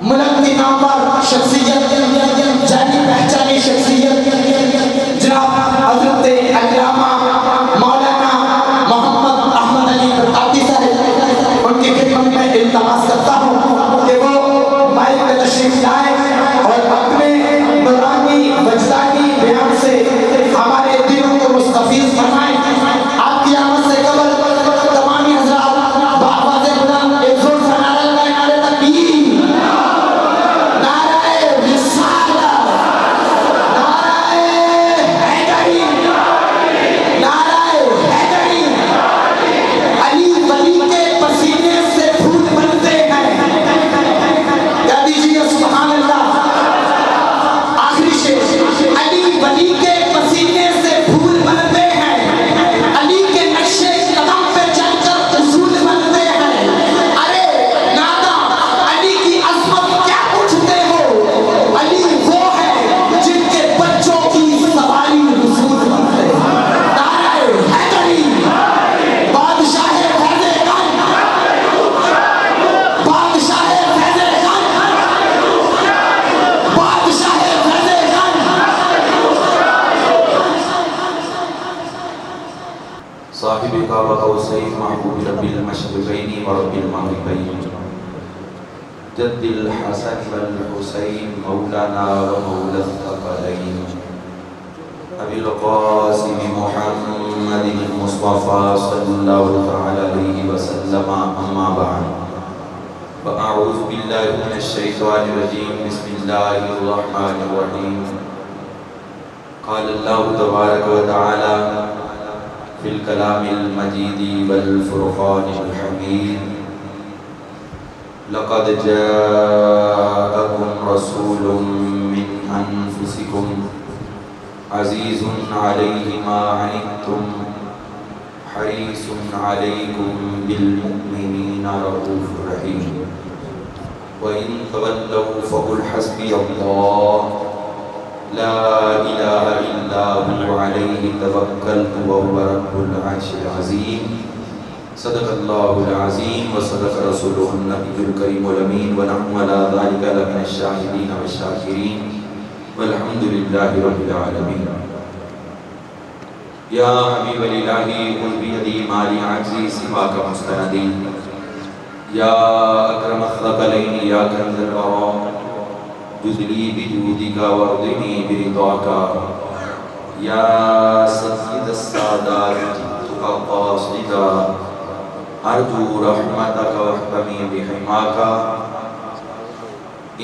ملک نامور شخصیت، جانی پہچانی شخصیت جناب حضرت علامہ مولانا محمد احمد علی برکاتی صاحب، ان کی خدمت میں التماس کرتا ہوں کہ وہ مائک میں تشریف لائیں اور اپنے نورانی وجدانی بیان سے ہمارے دلوں کو مستفیض فرمائیں۔ آپ کی آمد سے قبل تمامی حضرات بآواز بلند ایک زور سے نعرہ لگائیں، نعرہ تکبیر، صاحب قاب قوسین محبوب رب المشرقین و رب المغربین، جد الحسن والحسین مولانا و مولا الثقلین، ابی القاسم محمد المصطفى صلی اللہ تعالی علیہ وسلم، اما بعد فاعوذ باللہ من الشیطان الرجیم، بسم اللہ الرحمن الرحیم۔ قال اللہ تبارک و تعالی فی الکلام المجید والفرقان الحمید، لقد جاءکم رسول من انفسکم عزیز علیہ ما عنتم حریص علیکم بالمؤمنین رؤوف رحیم، وَإِن تَوَلَّوْا فَقُلْ حَسْبِيَ اللَّهُ لا إله إلا هو عليه توكلت وهو رب العرش العظيم، صدق الله العظيم وصدق رسوله النبي الكريم الأمين، ونحن على ذلك لمن الشاهدين والشاكرين، والحمد لله رب العالمين۔ يا حبيب الإله خذ بيدي ما لي عجزي سواك مستندي، يا أكرم الثقلين يا كنز الورى جزلی بجودک وارضنی برضاک، یا سید السادات جئتک قاصدا ارجو رحمتک واحتمی بحماک،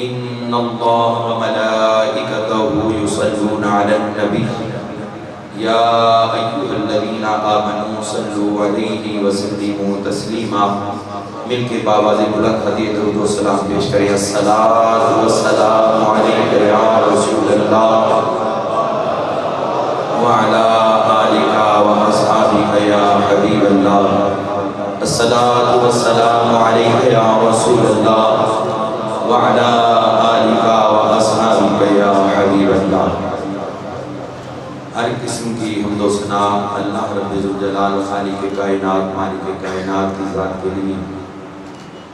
ان اللہ وملائکتہ یصلون علی النبی، یا ایھا الذین آمنوا صلوا علیہ وسلموا تسلیما۔ مل کے بآواز بلند ہدیہ درود و سلام پیش کریں، الصلاۃ والسلام علیک یا رسول اللہ وعلی آلک واصحابک یا حبیب اللہ، الصلاۃ والسلام علیک یا رسول اللہ وعلی آلک واصحابک یا حبیب اللہ۔ ہر قسم کی حمد و ثنا اللہ رب ذوالجلال خالق کائنات مالک کائنات کی ذات کے لیے،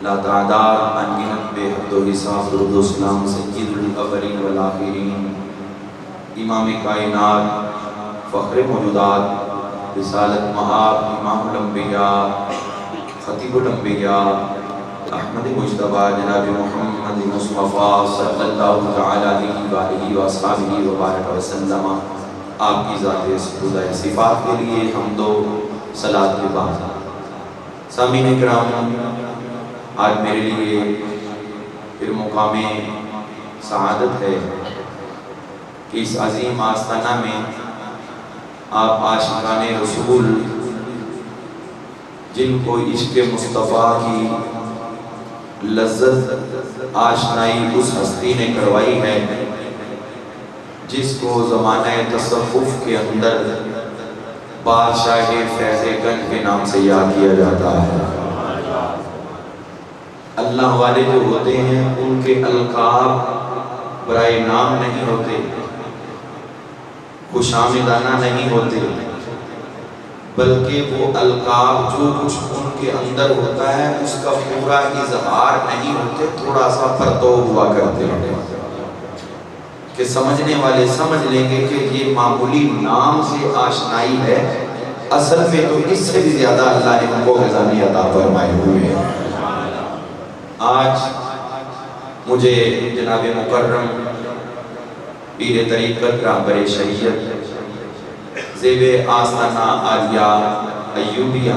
لا تعداد انگنت بے حد و حساب درود و سلام سید الاولین والآخرین، امام کائنات فخر موجودات رسالت مآب امام الانبیاء خطیب الانبیاء احمد مجتبیٰ جناب محمد مصطفیٰ صلی اللہ تعالی علیہ وآلہ وآصحابہ وبارک وسلم، آپ کی ذات سبودہ صفات کے لیے حمد و صلاۃ کے بعد سامعین کرام، آج میرے لیے پھر مقام سعادت ہے کہ اس عظیم آستانہ میں آپ عاشقان رسول جن کو عشق مصطفیٰ کی لذت آشنائی اس ہستی نے کروائی ہے، جس کو زمانہ تصوف کے اندر بادشاہ فیض گنج کے نام سے یاد کیا جاتا ہے۔ اللہ والے جو ہوتے ہیں ان کے القاب برائے نام نہیں ہوتے، خوشامدانہ نہیں ہوتے، بلکہ وہ القاب جو کچھ ان کے اندر ہوتا ہے اس کا پورا اظہار نہیں ہوتے، تھوڑا سا پرتو ہوا کرتے ہیں کہ سمجھنے والے سمجھ لیں گے کہ یہ معمولی نام سے آشنائی ہے، اصل میں تو اس سے بھی زیادہ اللہ نے ان کو خزانے عطا فرمائے ہوئے ہیں۔ آج مجھے جناب مکرم پیر طریقت رہبر شریعت زیب آستانہ عالیہ ایوبیہ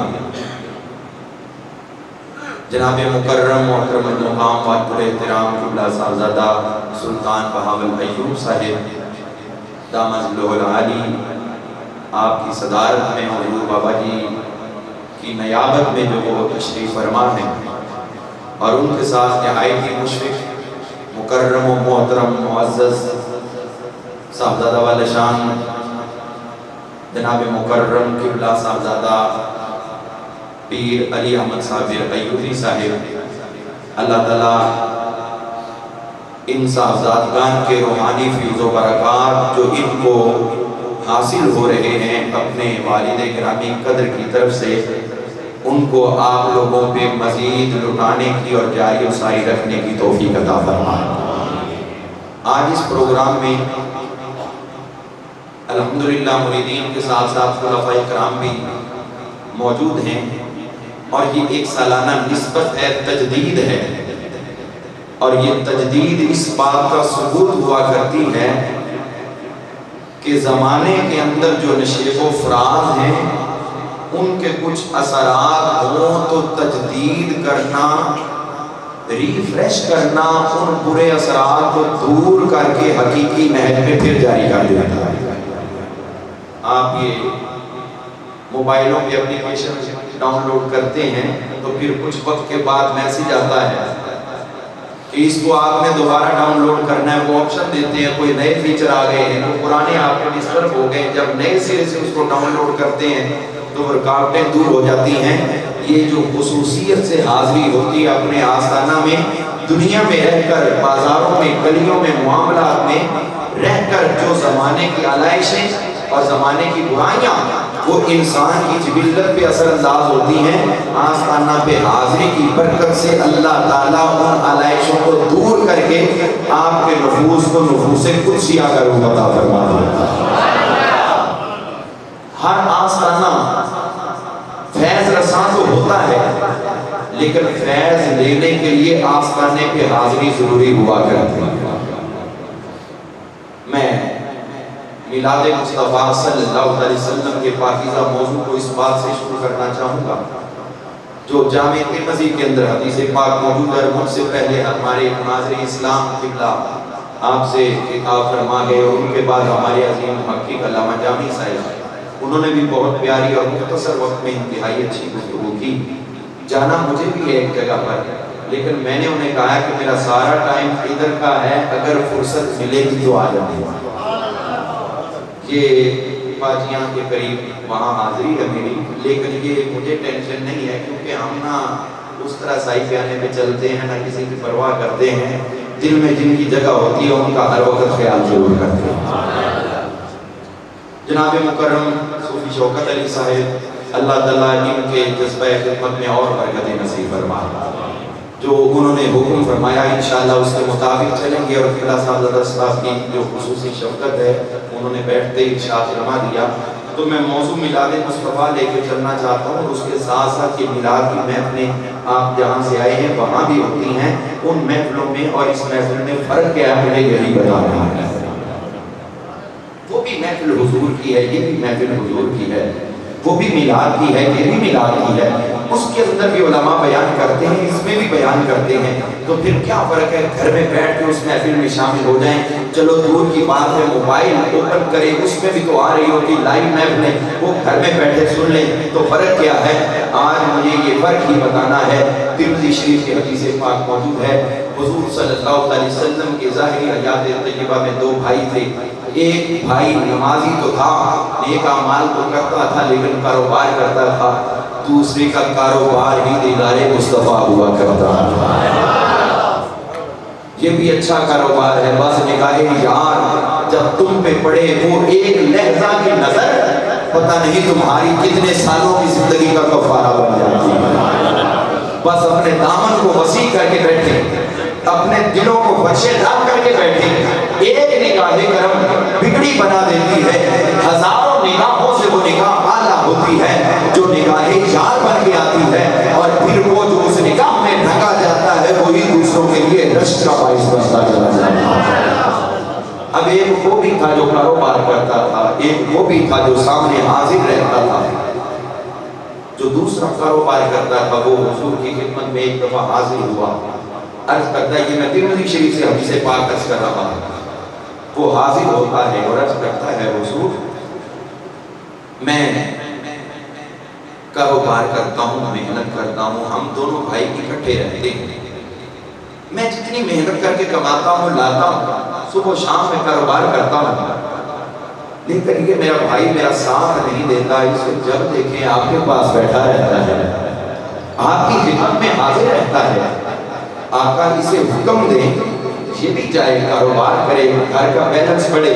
جناب مکرم محترم المقام واجب احترام قبلہ صاحبزادہ سلطان بہاول ایوب صاحب دامت العالی آپ کی صدارت میں حضور بابا جی کی نیابت میں جو وہ تشریف فرما ہیں اور ان کے ساتھ نہایت ہی مشفق مکرم و محترم معزز صاحبزادہ والا شان جناب مکرم قبلہ صاحبزادہ پیر علی احمد صابر ایوبی صاحب، اللہ تعالیٰ ان صاحبزادگان کے روحانی فیض و برکات جو ان کو حاصل ہو رہے ہیں اپنے والد گرامی قدر کی طرف سے، ان کو آپ لوگوں پہ مزید لٹانے کی اور جاری و ساری رکھنے کی توفیق عطا فرمائے۔ آج اس پروگرام میں الحمدللہ مریدین کے ساتھ ساتھ خلفائے کرام بھی موجود ہیں، اور یہ ایک سالانہ نسبت ہے، تجدید ہے، اور یہ تجدید اس بات کا ثبوت ہوا کرتی ہے کہ زمانے کے اندر جو نشیب و فراز ہیں ان کے کچھ اثرات ہوں تو تجدید کرنا، ریفریش کرنا ان برے اثرات کو دور کر کے حقیقی نہج میں پھر جاری کر دیتا ہے۔ آپ یہ موبائلوں پہ اپلیکیشن ڈاؤن لوڈ کرتے ہیں تو پھر کچھ وقت کے بعد میسیج آتا ہے کہ اس کو آپ نے دوبارہ ڈاؤن لوڈ کرنا ہے، وہ آپشن دیتے ہیں، کوئی نئے فیچر آ گئے ہیں، وہ پرانے آپ کے ڈسٹرب ہو گئے، جب نئے سرے سے اس کو ڈاؤن لوڈ کرتے ہیں تو رکاوٹیں دور ہو جاتی ہیں۔ یہ جو خصوصیت سے حاضری ہوتی ہے اپنے آستانہ میں، دنیا میں رہ کر، بازاروں میں، گلیوں میں، معاملات میں رہ کر جو زمانے کی علائشیں اور زمانے کی برائیاں وہ انسان کی جبلت پہ اثر انداز ہوتی ہیں، آستانہ پہ حاضری کی برکت سے اللہ تعالیٰ ان علائشوں کو دور کر کے آپ کے نفوس کو نفوس قدسیہ کا روح عطا فرما دیتا ہے۔ ہر آستانہ فیض رساں تو ہوتا ہے، لیکن فیض لینے کے لیے آستانے پہ حاضری ضروری ہوا کرتی ہے۔ میں میلاد مصطفیٰ صلی اللہ علیہ وسلم کے پاکیزہ موضوع کو اس بات سے شروع کرنا چاہوں گا جو جامع ترمذی کے اندر حدیث پاک موجود ہے۔ مجھ سے پہلے ہمارے ناظر اسلام قبلہ آپ سے خطاب فرما گئے، اور ان کے بعد ہمارے عظیم محقق علامہ جامی صاحب، انہوں نے بھی بہت پیاری اور مختصر وقت میں انتہائی اچھی گفتگو کی۔ جانا مجھے بھی ہے ایک جگہ پر، لیکن میں نے انہیں کہا کہ میرا سارا ٹائم ادھر کا ہے، اگر فرصت ملے گی تو آ جاؤں گا۔ یہ پاجیاں کے قریب وہاں حاضری ہے میری، لیکن یہ مجھے ٹینشن نہیں ہے کیونکہ ہم نہ اس طرح سائی پیانے پہ چلتے ہیں، نہ کسی کی پرواہ کرتے ہیں، دل میں جن کی جگہ ہوتی ہے ان کا ہر وقت خیال ضرور کرتے ہیں۔ جناب مکرم صوفی شوکت علی صاحب، اللہ تعالیٰ ان کے جذبہ خدمت میں اور برکت نصیب فرمائے۔ جو انہوں نے حکم فرمایا انشاءاللہ اس کے مطابق چلیں گے، اور قبلہ صاحبزادہ صاحب کی جو خصوصی شفقت ہے انہوں نے بیٹھتے ہی ارشاد فرما دیا، تو میں موضوع میلاد مصطفیٰ لے کے چلنا چاہتا ہوں، اور اس کے ساتھ ساتھ یہ میلاد کی محفلیں آپ جہاں سے آئے ہیں وہاں بھی ہوتی ہیں، ان محفلوں میں اور اس محفل میں فرق کیا ہے مجھے یہی بتانا ہے۔ وہ بھی محفل حضور کی ہے، یہ بھی محفل حضور کی ہے، وہ بھی میلاد کی ہے، یہ بھی میلاد کی ہے، اس کے اندر بھی علماء بیان کرتے ہیں، اس میں بھی بیان کرتے ہیں، تو پھر کیا فرق ہے گھر میں بیٹھ کے اس محفل میں شامل ہو جائیں، چلو دور کی بات ہے موبائل اوپن کریں اس میں بھی تو آ رہی ہوتی لائیو محفل ہے، وہ گھر میں بیٹھے سن لیں، تو فرق کیا ہے؟ آج مجھے یہ فرق ہی بتانا ہے۔ ترمذی شریف کی حدیث پاک موجود ہے، حضور صلی اللہ علیہ وسلم کے ظاہری حیات طیبہ میں دو بھائی تھے، ایک بھائی نمازی تو تھا، نیک اعمال تو کرتا تھا، لیکن کاروبار کرتا تھا، دوسرے کا کاروبار ہی دیدار مصطفیٰ ہوا کرتا تھا۔ یہ بھی اچھا کاروبار ہے، بس نگاہ یار جب تم پہ پڑے وہ ایک لحظہ کی نظر، پتہ نہیں تمہاری کتنے سالوں کی زندگی کا کفارہ بن جاتی ہے۔ بس اپنے دامن کو وسیع کر کے بیٹھے، اپنے دلوں کو فرشے دار کر کے بیٹھے، ایک نگاہ کرم بگڑی بنا دیتی ہے، ہزاروں نگاہوں سے وہ نگاہ اعلیٰ ہوتی ہے جو نگاہ یار بن کے آتی ہے، اور پھر وہ جو اس نگاہ میں ڈھکا جاتا ہے وہی دوسروں کے لیے رشک کا باعث بنتا چلا جاتا ہے۔ اب ایک وہ بھی تھا جو کاروبار کرتا تھا، ایک وہ بھی تھا جو سامنے حاضر رہتا تھا۔ جو دوسرا کاروبار کرتا تھا وہ حضور کی خدمت میں ایک دفعہ حاضر ہوا، عرض کرتا ہے کہ میں ترمذی شریف سے حدیث پاک عرض کر رہا ہوں۔ وہ حاضر ہوتا ہے اور عرض کرتا ہے حضور میں کاروبار کرتا ہوں، محنت کرتا ہوں، ہم دونوں بھائی اکٹھے رہتے ہیں، میں جتنی محنت کر کے کماتا ہوں لاتا ہوں، صبح و شام میں کاروبار کرتا ہوں، لیکن یہ میرا بھائی میرا ساتھ نہیں دیتا، اسے جب دیکھیں آپ کے پاس بیٹھا رہتا ہے، آپ کی خدمت میں حاضر رہتا ہے، آقا اسے حکم دیں یہ بھی جائے کاروبار کرے، گھر کا بیلنس بڑھے،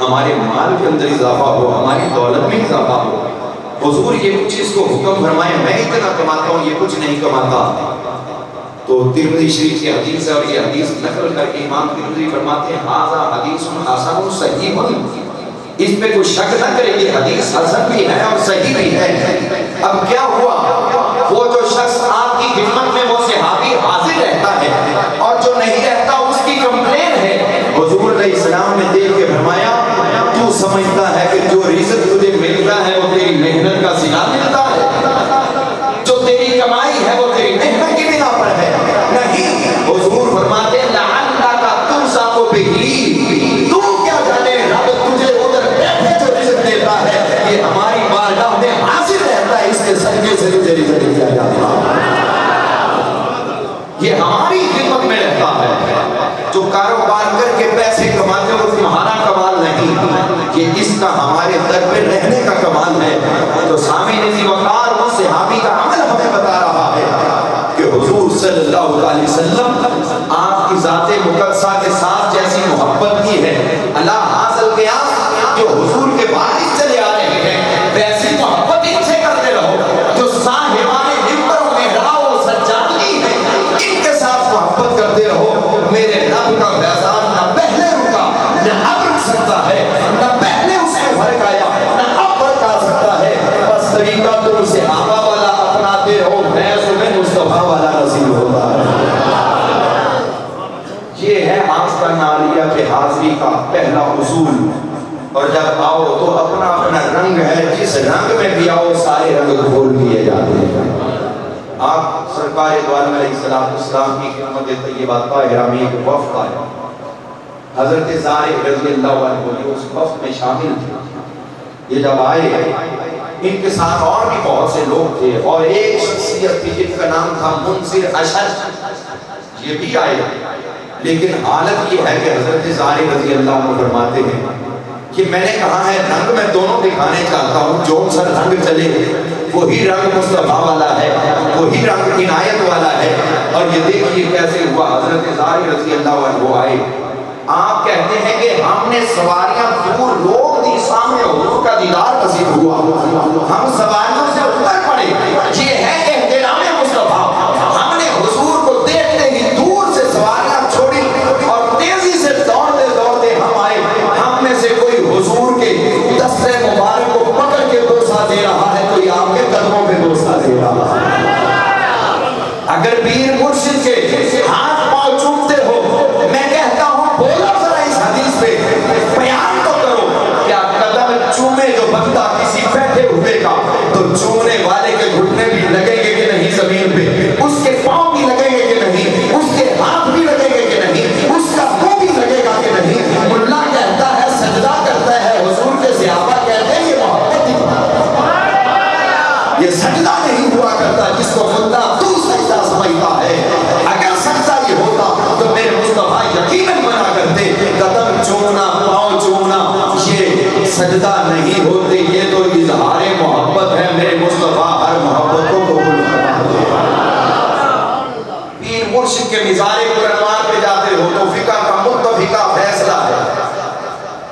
ہمارے مال کے اندر اضافہ ہو، ہماری دولت میں اضافہ ہو، حضور یہ کچھ اس کو حکم فرمائے، میں اتنا کماتا ہوں یہ کچھ نہیں کماتا۔ تو ترمذی شریف کی حدیث ہے اور یہ حدیث نقل کر کے امام ترمذی فرماتے ہیں ھذا حدیث حسن صحیح، اس پہ کوئی شک نہ کرے یہ حدیث حسن بھی ہے اور صحیح بھی ہے۔ اب کیا ہوا، وہ جو شخص آپ کی خدمت میں وہ صحابی حاضر رہتا ہے اور جو نہیں رہتا اس کی کمپلین ہے، حضور علیہ السلام نے دیکھ کے فرمایا تو سمجھتا ہے کہ جو رزق تجھے ملتا ہے وہ تیری محنت کا صلہ ملتا ہے، جو تیری کمائی ہے وہ تیری محنت کی بنا پر ہے؟ نہیں، حضور فرماتے ہیں لعلک ترزق بہ، تو کیا جانے رب تجھے ادھر بیٹھے جو رزق دیتا ہے یہ ہماری بارگاہ میں حاضر رہتا ہے، اس کے صدقے سے تجھے رزق دیا جاتا ہے، یہ ہماری خدمت میں رہتا ہے۔ جو کاروبار کر کے پیسے کماتے ہو تمہارا کمال نہیں، یہ اس کا ہمارے در پہ رہنے کا کمال ہے۔ تو سامعین ذی وقار وہ صحابی کا عمل ہمیں بتا رہا ہے کہ حضور صلی اللہ علیہ وسلم آپ کی ذات مقدسہ کے ساتھ جیسی محبت کی ہے، اللہ حاصل کیا جو حضور کے بارش چلے آ رہے ہیں ویسی محبت ان سے کرتے رہو، جو صاحبان ممبر و محراب و سجادگی ہے ان کے ساتھ محبت کرتے رہو۔ میرے رب کا فیضان نہ پہلے رکا نہ اب رک سکتا ہے، نہ پہلے اس میں فرق آیا نہ اب فرق آ سکتا ہے، بس طریقہ تم صحابہ والا اپناتے ہو، میں تمہیں مصطفیٰ والا نصیب ہوتا ہے۔ یہ ہے آستانہ عالیہ کے حاضری کا پہلا اصول، اور جب آؤ تو اپنا اپنا رنگ ہے، جس رنگ میں بھی آؤ سارے رنگ کھول دیے جاتے ہیں۔ آپ سرکار دو عالم علیہ السلام کی خدمت طیبہ طاہرہ میں ایک وفد آیا، حضرت زارع رضی اللہ عنہ جو اس وفد میں شامل تھے، یہ جب آئے ان کے ساتھ اور بھی بہت سے لوگ تھے اور ایک شخصیت تھی جن کا نام تھا منذر اشد، یہ بھی آئے، لیکن حالت یہ ہے کہ حضرت زارع رضی اللہ عنہ فرماتے ہیں کہ میں نے کہا ہے رنگ میں دونوں دکھانے چاہتا ہوں، جو سا رنگ چلے وہی رنگ مصطفیٰ والا ہے، وہی رنگ عنایت والا ہے۔ اور یہ دیکھیے کیسے ہوا، حضرت زارع رضی اللہ عنہ آئے، آپ کہتے ہیں کہ ہم نے سواریاں دور روک دی، سامنے حضور کا دیدار نصیب ہوا، ہم سواریوں سے اتر پڑے، یہ ہے احترام مصطفیٰ۔ ہم نے حضور کو دیکھتے ہی دور سے سواریاں چھوڑی اور تیزی سے دوڑتے دوڑتے ہم آئے، ہم میں سے کوئی حضور کے دست مبارک کو پکڑ کے بوسہ دے رہا ہے، کوئی آپ کے قدموں پہ بوسہ دے رہا ہے۔ اگر پیر مرشد کے ہاتھ پاؤں چومتے ہو، میں کہتا ہوں بولو ذرا اس حدیث پہ، بیان تو کرو، کیا قدم چومے جو بندہ کسی بیٹھے ہوئے کا تو چومنے والے کے گھٹنے بھی لگیں گے کہ نہیں زمین پہ، اس کے پاؤں بھی لگیں گے کہ نہیں، اس کے ہاتھ بھی لگیں گے کہ نہیں، اس کا منہ بھی لگے گا کہ نہیں؟ ملا کہتا ہے سجدہ کرتا ہے، حضور کے صحابہ کہتے ہیں یہ محبت ہی، یہ سجدہ نہیں ہوا کرتا جس کو ملا تو سجدہ سمجھتا ہے۔ اگر سجدہ یہ ہوتا تو میرے مصطفیٰ یقیناً منع کرتے، قدم چومنا، پاؤں چومنا سجدہ نہیں ہوتے، یہ تو اظہار محبت ہے، میرے مصطفیٰ ہر محبت کو قبول فرما دے۔ پیر مرشد کے مزار قرآن پہ جاتے ہو تو فقہ کا متفقہ فیصلہ ہے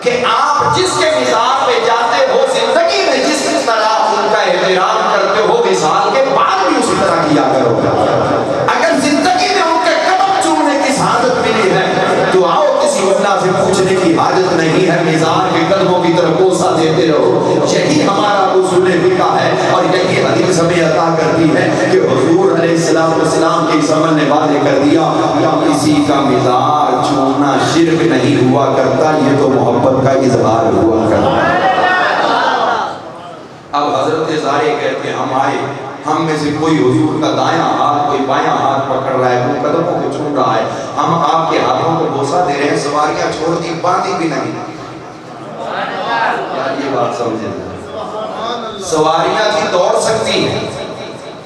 کہ آپ جس کے مزار پہ جاتے ہو زندگی میں جس طرح ان کا احترام کرتے ہو وصال کے بعد بھی اسی طرح کیا کرو۔ اگر زندگی میں ان کے قدم چومنے کی سعادت ملی ہے تو آؤ کسی وجہ سے پوچھنے کی حاجت نہیں ہے، مزار کے قدموں کی طرف بوسہ دیتے رہو۔ یہی ہمارا اصول فقہ ہے اور یہی حدیث ہمیں عطا کرتی ہے کہ حضور علیہ السلام کی عمل نے واضح کر دیا یا کسی کا مزار چومنا شرک نہیں ہوا کرتا، یہ تو محبت کا اظہار ہوا کرتا ہے۔ اب حضرت زارے کہتے ہیں ہم آئے، ہم میں سے کوئی حضور کا دایاں ہاتھ کوئی بایاں ہاتھ پکڑ رہا ہے، وہ قدموں کو چھوڑ رہا ہے، ہم آپ کے ہاتھوں کو بوسہ دے رہے ہیں، سواریاں چھوڑ دی باندھی بھی نہیں۔ یہ بات سمجھیں، سواریاں تھی دوڑ سکتی ہیں،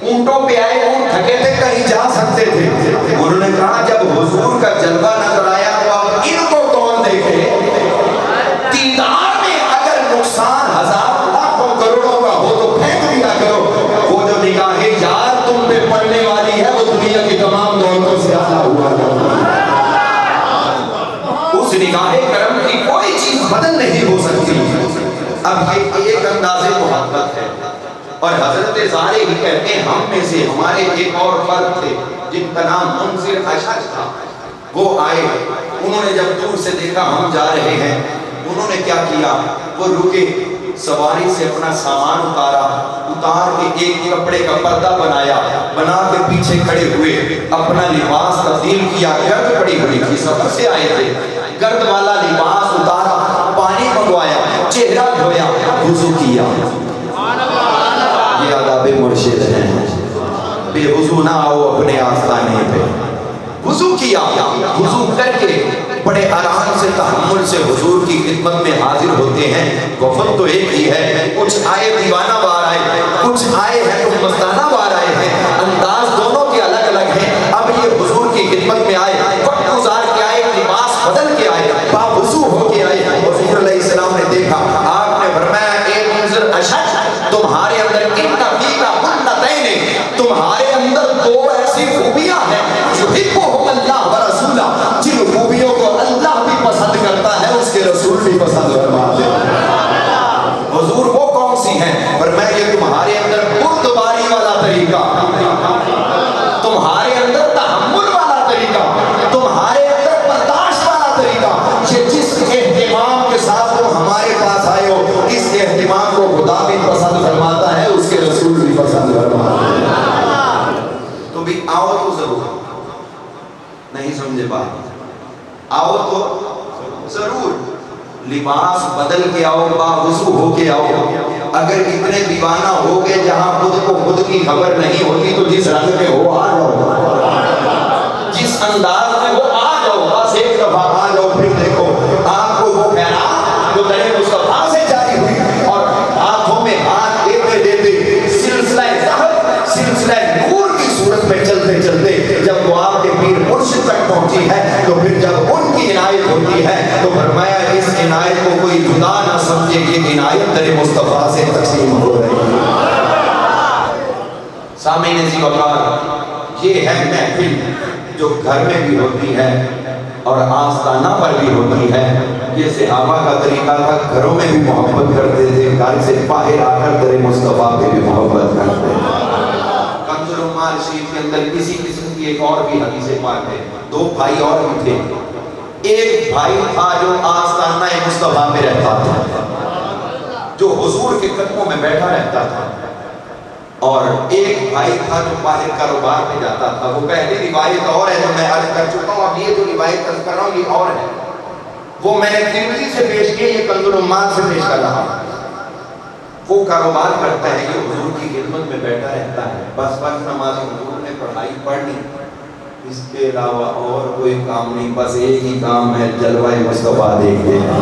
اونٹوں پہ آئے اونٹ تھکے تھے کہیں جا سکتے تھے، انہوں نے کہا جب حضور کا جلوہ نظر آیا تو اب ان کو کون دیکھے؟ دیدار میں اگر نقصان ہزار لاکھوں کروڑوں کا ہو تو پھینک دیا کرو، وہ جو نگاہ یار تم پہ پڑنے والی ہے وہ دنیا کی تمام دولتوں سے اعلیٰ ہوا کرتی ہے۔ اس نگاہ کرم کی کوئی چیز بدل نہیں ہو سکتی۔ اب یہ ایک انداز محبت ہے اور حضرت زارے ہی کہتے ہیں ہم میں سے ہمارے ایک اور فرد تھے جن کا نام منذر اشج تھا، وہ آئے، انہوں نے جب دور سے دیکھا ہم جا رہے ہیں، انہوں نے کیا کیا، وہ رکے، سواری سے اپنا سامان اتار کے ایک کپڑے کا پردہ بنا کے پیچھے کھڑے ہوئے، اپنا لباس تبدیل کیا، گرد پڑی ہوئی تھی، سفر سے آئے تھے، گرد والا لباس اتارا، پانی منگوایا، چہرہ دھویا، وضو کیا۔ یہ آداب مرشد ہیں، بے وضو نہ آؤ اپنے آستانے پہ۔ وضو کیا، وضو کر کے بڑے آرام سے تحمل سے حضور کی خدمت میں حاضر ہوتے ہیں۔ وفد تو ایک ہی ہے، کچھ آئے دیوانہ وار آئے، کچھ آئے ہیں تو مستانہ وار آئے ہیں، انداز دونوں کے الگ الگ ہیں۔ اب یہ حضور کی خدمت میں آئے، وقت گزار کے آئے، لباس بدل کے آئے، باوضو ہو کے آئے۔ حضور علیہ السلام نے دیکھا، آپ نے فرمایا اے منذر اشج، تمہارے اندر تمہارے اندر دو ایسی خوبیاں ہیں یحبہم اللہ ورسولہ، جن خوبیوں کو اللہ بھی پسند کرتا ہے اس کے رسول بھی پسند فرماتے ہیں۔ حضور وہ کون سی ہیں؟ فرمایا یہ تمہارے اندر بردباری والا طریقہ، تمہارے اندر تحمل والا طریقہ، تمہارے اندر برداشت والا طریقہ، یہ جس اہتمام کے ساتھ تم ہمارے پاس آئے ہو اس اہتمام کو خدا بھی پسند فرماتا ہے اس کے رسول بھی پسند فرماتے ہیں۔ تو بھی آؤ تو ضرور، نہیں سمجھے بات، آؤ تو ضرور، لباس بدل کے آؤ، باوضو ہو کے آؤ۔ اگر اتنے دیوانہ ہو گئے جہاں خود کو خود کی خبر نہیں ہوتی تو جس رنگ میں ہو آ جاؤ، جس انداز میں ہو آ جاؤ، بس ایک دفعہ آ جاؤ، پھر دیکھو آپ کو وہ خیرات جو درے مصطفیٰ سے جاری ہوئی اور ہاتھوں میں ہاتھ دیتے دیتے سلسلہ ذہب، سلسلہ نور کی صورت میں چلتے چلتے جب وہ آپ کے پیر مرشد تک پہنچی ہے تو پھر جب ان کی عنایت ہوتی ہے تو فرمایا اس عنایت کو کوئی جدا نہ سمجھے، یہ عنایت در مصطفیٰ سے تقسیم ہو رہی ہے۔ سامعین عزیز وقار، یہ ہے محفل جو گھر میں بھی ہوتی ہے اور آستانہ پر بھی ہوتی ہے۔ یہ صحابہ کا طریقہ تھا، گھروں میں بھی محبت کرتے تھے، گھر سے باہر آ کر در مصطفیٰ پہ بھی محبت کرتے تھے۔ کنز العمال شریف کے اندر کسی قسم کی ایک اور بھی حدیث پاک ہے، دو بھائی اور بھی تھے، ایک بھائی تھا جو آستانہ مصطفیٰ میں رہتا تھا، جو حضور کے قدموں میں بیٹھا رہتا تھا، اور ایک بھائی تھا جو باہر کاروبار میں جاتا تھا۔ وہ پہلی روایت اور ہے جو میں عرض کر چکا ہوں، اب یہ جو روایت عرض کر رہا ہوں یہ اور ہے، وہ میں نے ترمذی سے پیش کی، یہ کنز العمال سے پیش کر رہا ہوں۔ وہ کاروبار کرتا ہے، یہ حضور کی خدمت میں بیٹھا رہتا ہے، بس نماز حضور نے پڑھائی پڑھ لی، اس کے علاوہ اور کوئی کام نہیں، بس ایک ہی کام ہے، جلوہ مصطفیٰ دیکھتے ہیں۔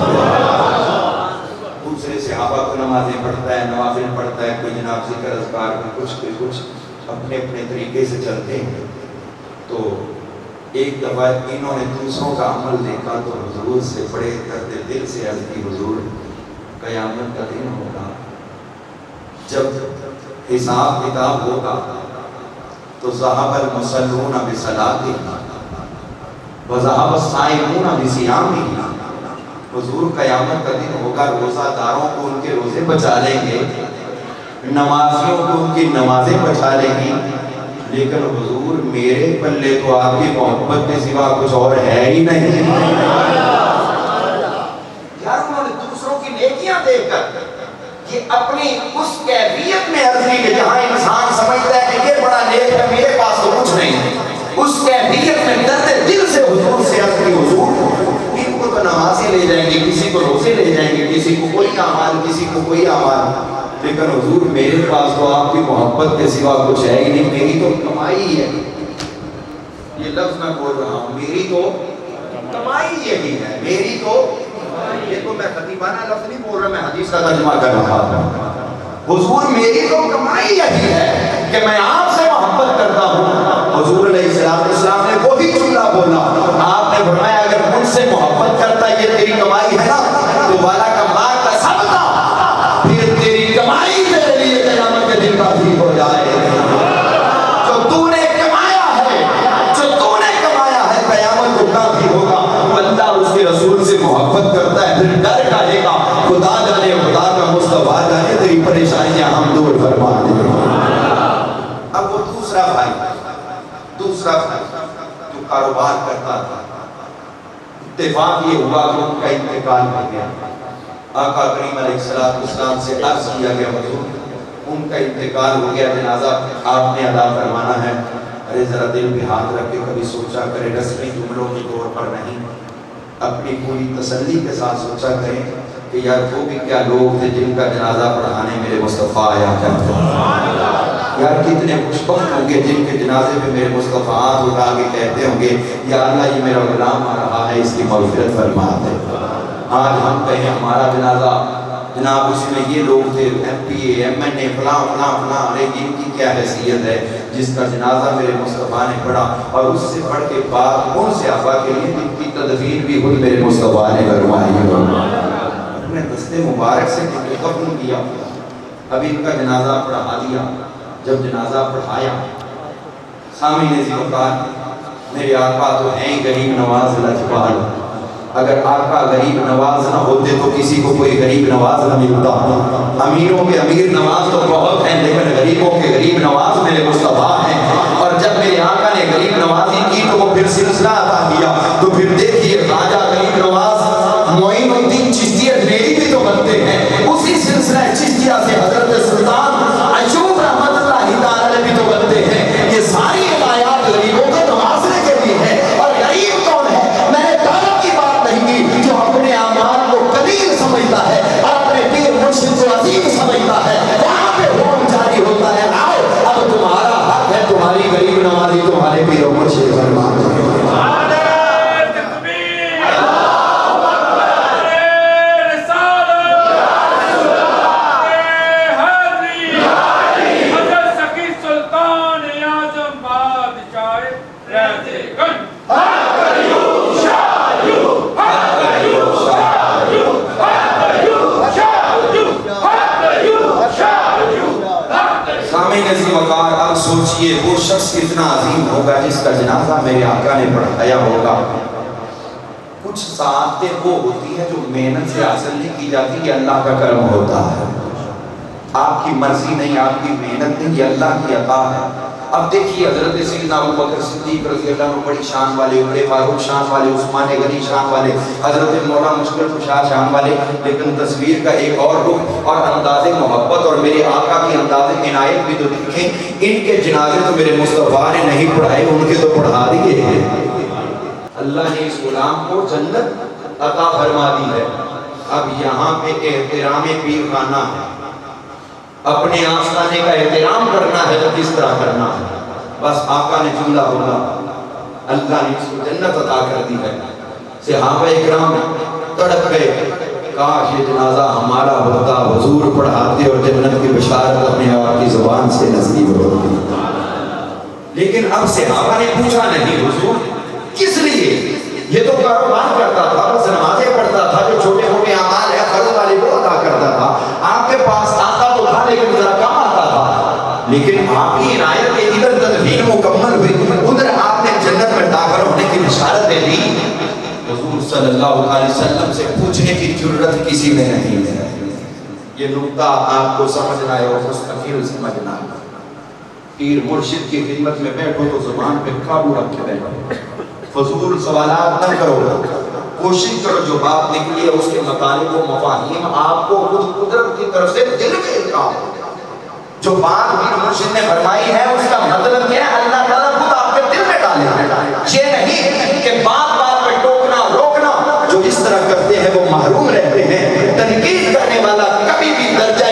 دوسرے صحابہ کو نمازیں پڑھتا ہے، نوافل پڑھتا ہے، کوئی جناب ذکر اذکار کوئی کچھ اپنے اپنے طریقے سے چلتے ہیں۔ تو ایک دفعہ انہوں نے دوسروں کا عمل دیکھا تو حضور سے بڑے درد دل سے عرض کی، حضور قیامت کا دن ہوگا، جب حساب کتاب ہوگا تو ذهب المصلون بصلاتهم وذهب الصائمون بصيامهم۔ حضور قیامت کا دن ہوگا، روزہ داروں کو ان کے روزے بچا لیں گے، نمازیوں کو ان کی نمازیں بچا لیں گی، لیکن حضور میرے پلے تو آپ کی محبت کے سوا کچھ اور ہے ہی نہیں۔ یار انہوں نے دوسروں کی نیکیاں دیکھ کر یہ اپنی اس کیفیت میں عرضی کہ جہاں انسان سمجھتا ہے کہ یہ بڑا نیک ہے میرے پاس تو کچھ نہیں ہے، اس کیفیت میں درد دل سے حضور سے عرض کی حضور ان کو تو نمازیں لے جائیں گے، کسی کو روزے لے جائیں گے، کسی کو کوئی اعمال، کسی کو کوئی اعمال، لیکن حضور میرے پاس تو آپ کی محبت کے سوا کچھ ہے ہی نہیں، میری تو کمائی ہے۔ یہ لفظ میں بول رہا ہوں، میری تو کمائی یہی ہے، میری تو، یہ تو میں خطیبانہ لفظ نہیں بول رہا، میں حدیث کا ترجمہ کر رہا ہوں۔ حضور میری تو کمائی یہی ہے کہ میں آپ سے محبت کرتا ہوں۔ حضور علیہ السلام نے وہی جملہ بولا، آپ نے فرمایا اگر مجھ سے محبت کرتا یہ تیری کمائی ہے نا تو والا کا مال کا سب تھا، پھر تیری کمائی میرے لیے قیامت کے دن کافی ہو جائے۔ جو تو نے کمایا ہے، جو تو نے کمایا ہے قیامت کو کافی ہوگا۔ بندہ اس کے رسول سے محبت کرتا ہے پھر ڈر کہے گا خدا جانے خدا کا مصطفیٰ جانے تیری پریشانیاں ہم دور فرما دیں۔ اب وہ دوسرا بھائی جو کاروبار کرتا تھا، اتفاق یہ ہوا کہ ان کا انتقال ہو گیا۔ آقا کریم علیہ السلام سے عرض کیا گیا حضور ان کا انتقال ہو گیا، جنازہ آپ نے ادا فرمانا ہے۔ ارے ذرا دل پہ ہاتھ رکھ کے کبھی سوچا کرے، رسمی جملوں کے طور پر نہیں، اپنی پوری تسلی کے ساتھ سوچا کریں کہ یار وہ بھی کیا لوگ تھے جن کا جنازہ پڑھانے میرے مصطفیٰ آیا کرتے ہیں۔ یار کتنے خوشبخت ہوں گے جن کے جنازے پہ میرے مصطفیٰ ہاتھ اٹھا کے کہتے ہوں گے یا اللہ یہ میرا غلام آ رہا ہے، اس کی مغفرت فرما دے۔ آج ہم کہیں ہمارا جنازہ جناب اس میں یہ لوگ تھے، M P A M N A فلاں فلاں فلاں، ارے ان کی کیا حیثیت ہے جس کا جنازہ میرے مصطفیٰ نے پڑھا، اور اس سے پڑھ کے بعد ان صحابہ کے لیے جن کی تدفین بھی خود میرے مصطفیٰ نے کروائی، اپنے دستے مبارک سے دفن کیا۔ اب ان کا جنازہ پڑھا دیا، جب جنازہ پڑھایا سامعین عزیز وقار میرے آقا تو ہیں غریب نواز لجپال، اگر آقا غریب نواز نہ ہوتے تو کسی کو کوئی غریب نواز نہ ملتا۔ امیروں کے امیر نواز تو بہت ہیں لیکن غریبوں کے غریب نواز میرے مصطفیٰ ہیں، اور جب میرے آقا نے غریب نوازی کی تو وہ پھر سلسلہ عطا کیا۔ تو پھر دیکھیے خواجہ غریب نواز معین الدین چشتی اجمیری بھی تو بنتے ہیں، اسی سلسلہ چشتیہ سے حضرت سلطان ایوب رحمۃ اللہ تعالی بھی تو بنتے ہیں۔ یہ ساری روایات غریبوں کو نوازنے کے لیے ہے، اور غریب کون ہے؟ میں نے دولت کی بات نہیں کی، جو اپنے اعمال کو قلیل سمجھتا ہے اور اپنے پیر مرشد کو عظیم سمجھتا ہے، وہاں پہ حکم جاری ہوتا ہے آؤ اب تمہارا حق ہے، تمہاری غریب نوازی تمہارے پیر مرشد فرما دے۔ اب سوچئے وہ شخص کتنا عظیم ہوگا جس کا جنازہ میرے آقا نے پڑھایا ہوگا۔ کچھ سعادتیں وہ ہوتی ہیں جو محنت سے حاصل نہیں کی جاتی، یہ اللہ کا کرم ہوتا ہے، آپ کی مرضی نہیں، آپ کی محنت نہیں، یہ اللہ کی عطا ہے۔ اب دیکھیے حضرت سیدنا ابوبکر صدیق رضی اللہ عنہ بڑی شان والے، عمر فاروق شان والے، عثمان غنی شان والے، حضرت مولا مشکل کشا شان والے، لیکن تصویر کا ایک اور رخ اور انداز محبت اور میرے آقا کی انداز عنایت بھی تو دیکھیں، ان کے جنازے تو میرے مصطفیٰ نے نہیں پڑھائے، ان کے تو پڑھا دیے ہیں۔ اللہ نے اس غلام کو جنت عطا فرما دی ہے۔ اب یہاں پہ احترام پیر خانہ ہے، اپنے آستانے کا احترام کرنا ہے تو کس طرح کرنا ہے؟ بس آقا نے جملہ بولا، اللہ نے اس کو جنت عطا کر دی ہے۔ صحابہ اکرام تڑپ گئے، کاش یہ جنازہ ہمارا ہوتا، حضور پڑھاتے اور جنت کی بشارت اپنے آپ کی زبان سے نصیب ہوتی۔ لیکن اب صحابہ نے پوچھا نہیں حضور کس لیے؟ یہ تو کاروبار کرتا تھا، بس نمازیں پڑھتا تھا، جو چھوٹے موٹے اعمال ہے فرض والے وہ ادا کرتا وسلم سے پوچھنے کی جرت کسی میں نہیں ہے. یہ نقطہ آپ کو سمجھنا ہے اور مستقل سمجھنا ہے. پیر مرشد کی خدمت میں بیٹھو تو زبان پہ قابو رکھ کے بیٹھو. فضول سوالات نہ کرو. کوشش کرو جو بات نکلی ہے اس کے مطالب و مفاہیم آپ کو خود قدرت کی طرف سے دل میں القاء ہو. جو بات پیر مرشد نے فرمائی ہے اس کا مطلب کیا ہے؟ اللہ تعالیٰ خود آپ کے دل میں ڈالے. یہ نہیں کہ بات بات پہ ٹوکنا روکنا. جو اس طرح کرتے ہیں وہ محروم رہتے ہیں. تنقید کرنے والا کبھی بھی درجہ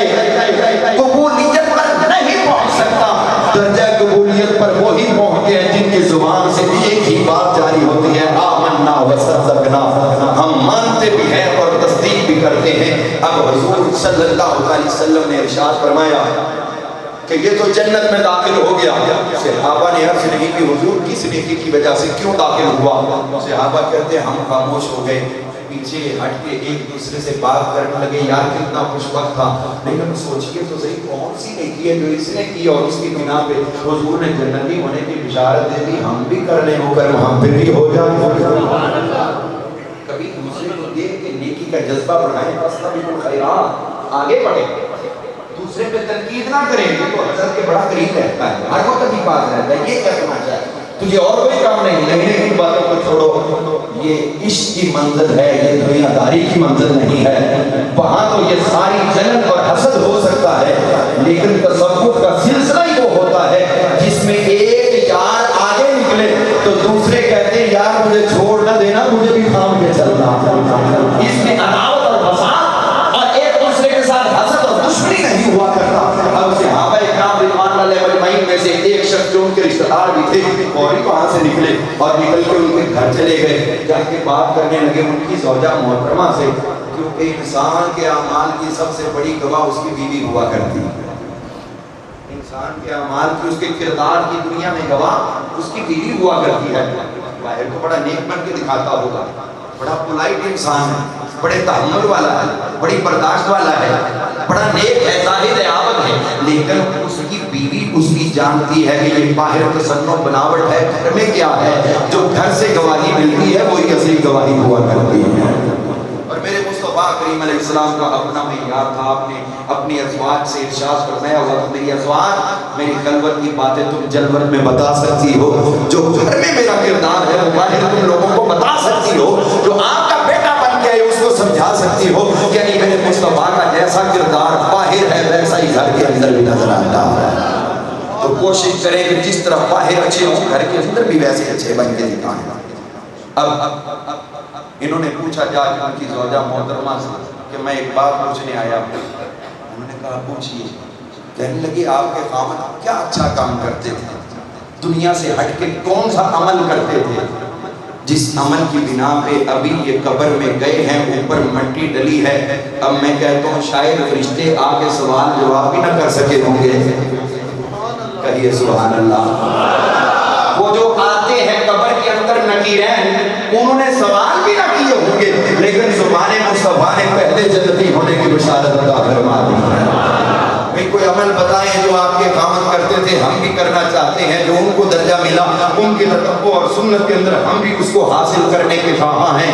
قبولیت پر نہیں پہنچ سکتا. درجہ قبولیت پر وہی پہنچتے ہیں جن کی زبان سے ایک ہی بات جاری ہوتی ہے آمنا وصدقنا. ہم مانتے بھی ہیں اور تصدیق بھی کرتے ہیں. اب حضور صلی اللہ علیہ وسلم نے ارشاد فرمایا کہ یہ تو جنت میں داخل ہو گیا. صحابہ نے عرض نہیں کہ حضور کس نیکی کی وجہ سے کیوں داخل ہوا؟ صحابہ کہتے ہیں ہم خاموش ہو گئے, پیچھے ہٹ کے ایک دوسرے سے بات کرنے لگے. یار کتنا خوش وقت تھا, لیکن سوچئے تو صحیح کون سی نیکی ہے جو اس نے کی اور اس کی بنا پہ حضور نے جنتی ہونے کی بشارت دے دی. ہم بھی کر لیں ہو کر ہم پھر بھی ہو جائیں. کبھی دوسرے کو دیکھ کے نیکی کا جذبہ بڑھائیں. فاستبقوا الخیرات, آگے بڑھیں. دوسرے پہ تنقید نہ کریں. یہ تو حضرت کے بڑا قریب رہتا ہے, ہر وقت کی بات رہتا ہے. یہ کیا سنا چاہے تجھے اور کوئی کام نہیں. نہیں ان باتوں کو چھوڑو. یہ عشق کی منزل ہے, یہ دنیا داری کی منزل نہیں ہے. وہاں تو یہ ساری جلن اور حسد ہو سکتا ہے, لیکن تصوف کا سلسلہ ہی وہ ہوتا ہے جس میں ایک یار آگے نکلے تو دوسرے کہتے ہیں یار مجھے چھوڑ نہ دینا, مجھے بھی تھام کے چلنا. اس میں عداوت اور فساد اور ایک دوسرے کے ساتھ حسد اور دشمنی نہیں ہوا کرتا. اب صحابہ کرام رضوان اللہ علیہم اجمعین میں سے ایک شخص جو ان کے رشتہ دار بھی تھے فوری وہاں سے نکلے اور نکل کے ان کے گھر چلے گئے. جا کے بات کرنے لگے ان کی زوجہ محترمہ سے, کیونکہ انسان کے اعمال کی سب سے بڑی گواہ اس کی بیوی ہوا کرتی ہے. انسان کے اعمال کی, اس کے کردار کی دنیا میں گواہ اس کی بیوی ہوا کرتی ہے. باہر تو بڑا نیک بن کے دکھاتا ہوگا, بڑا پولائٹ انسان ہے, بڑے تحمل والا ہے, بڑی برداشت والا ہے, بڑا نیک ہے, زاہد عابد ہے, لیکن اس کی بیوی اس کی جانتی ہے کہ یہ باہر تصنع بناوٹ ہے, گھر میں کیا ہے. جو گھر سے گواہی ملتی ہے وہی اصلی گواہی ہوا کرتی ہے. اور میرے مصطفیٰ کریم علیہ السلام کا اپنا معیار تھا. آپ نے اپنی ازواج سے ارشاد فرمایا ہوا کہ میری ازواج میری خلوت کی باتیں تم جلوت میں بتا سکتی ہو, جو گھر میں میرا کردار ہے وہ باہر تم لوگوں کو بتا سکتی ہو, جو آپ کا بیٹا بن گیا ہے اس کو سمجھا سکتی ہو. یعنی میرے مصطفیٰ کا جیسا کردار باہر ہے ویسا ہی گھر کے اندر بھی نظر آتا ہے. تو کوشش کریں کہ جس طرح باہر اچھے ہوں گھر کے اندر بھی ویسے اچھے بن کے دکھائیں. اب انہوں نے پوچھا جا کے ان کی زوجہ محترمہ سے کہ میں ایک بات پوچھنے آیا ہوں. انہوں نے کہا پوچھئے. کہنے لگے آپ کے خامد کیا اچھا کام کرتے تھے, دنیا سے ہٹ کے کون سا عمل کرتے تھے جس عمل کی بنا پہ ابھی یہ قبر میں گئے ہیں, اوپر مٹی ڈلی ہے. اب میں کہتا ہوں شاید فرشتے آ کے سوال جواب بھی نہ کر سکے ہوں گے. کہیے سبحان اللہ. وہ جو آتے ہیں قبر کے اندر نکیرین, انہوں نے سوال بھی نہ کیے ہوں گے, لیکن زبان مصطفیٰ نے پہلے جنتی ہونے کی بشارت عطا فرما دی. بھئی کوئی عمل بتائیں جو آپ کے خامد کرتے تھے, ہم بھی کرنا چاہتے ہیں, جو ان کو درجہ ملا ان کی تتبع اور سنت کے اندر ہم بھی اس کو حاصل کرنے کے خواہاں ہیں.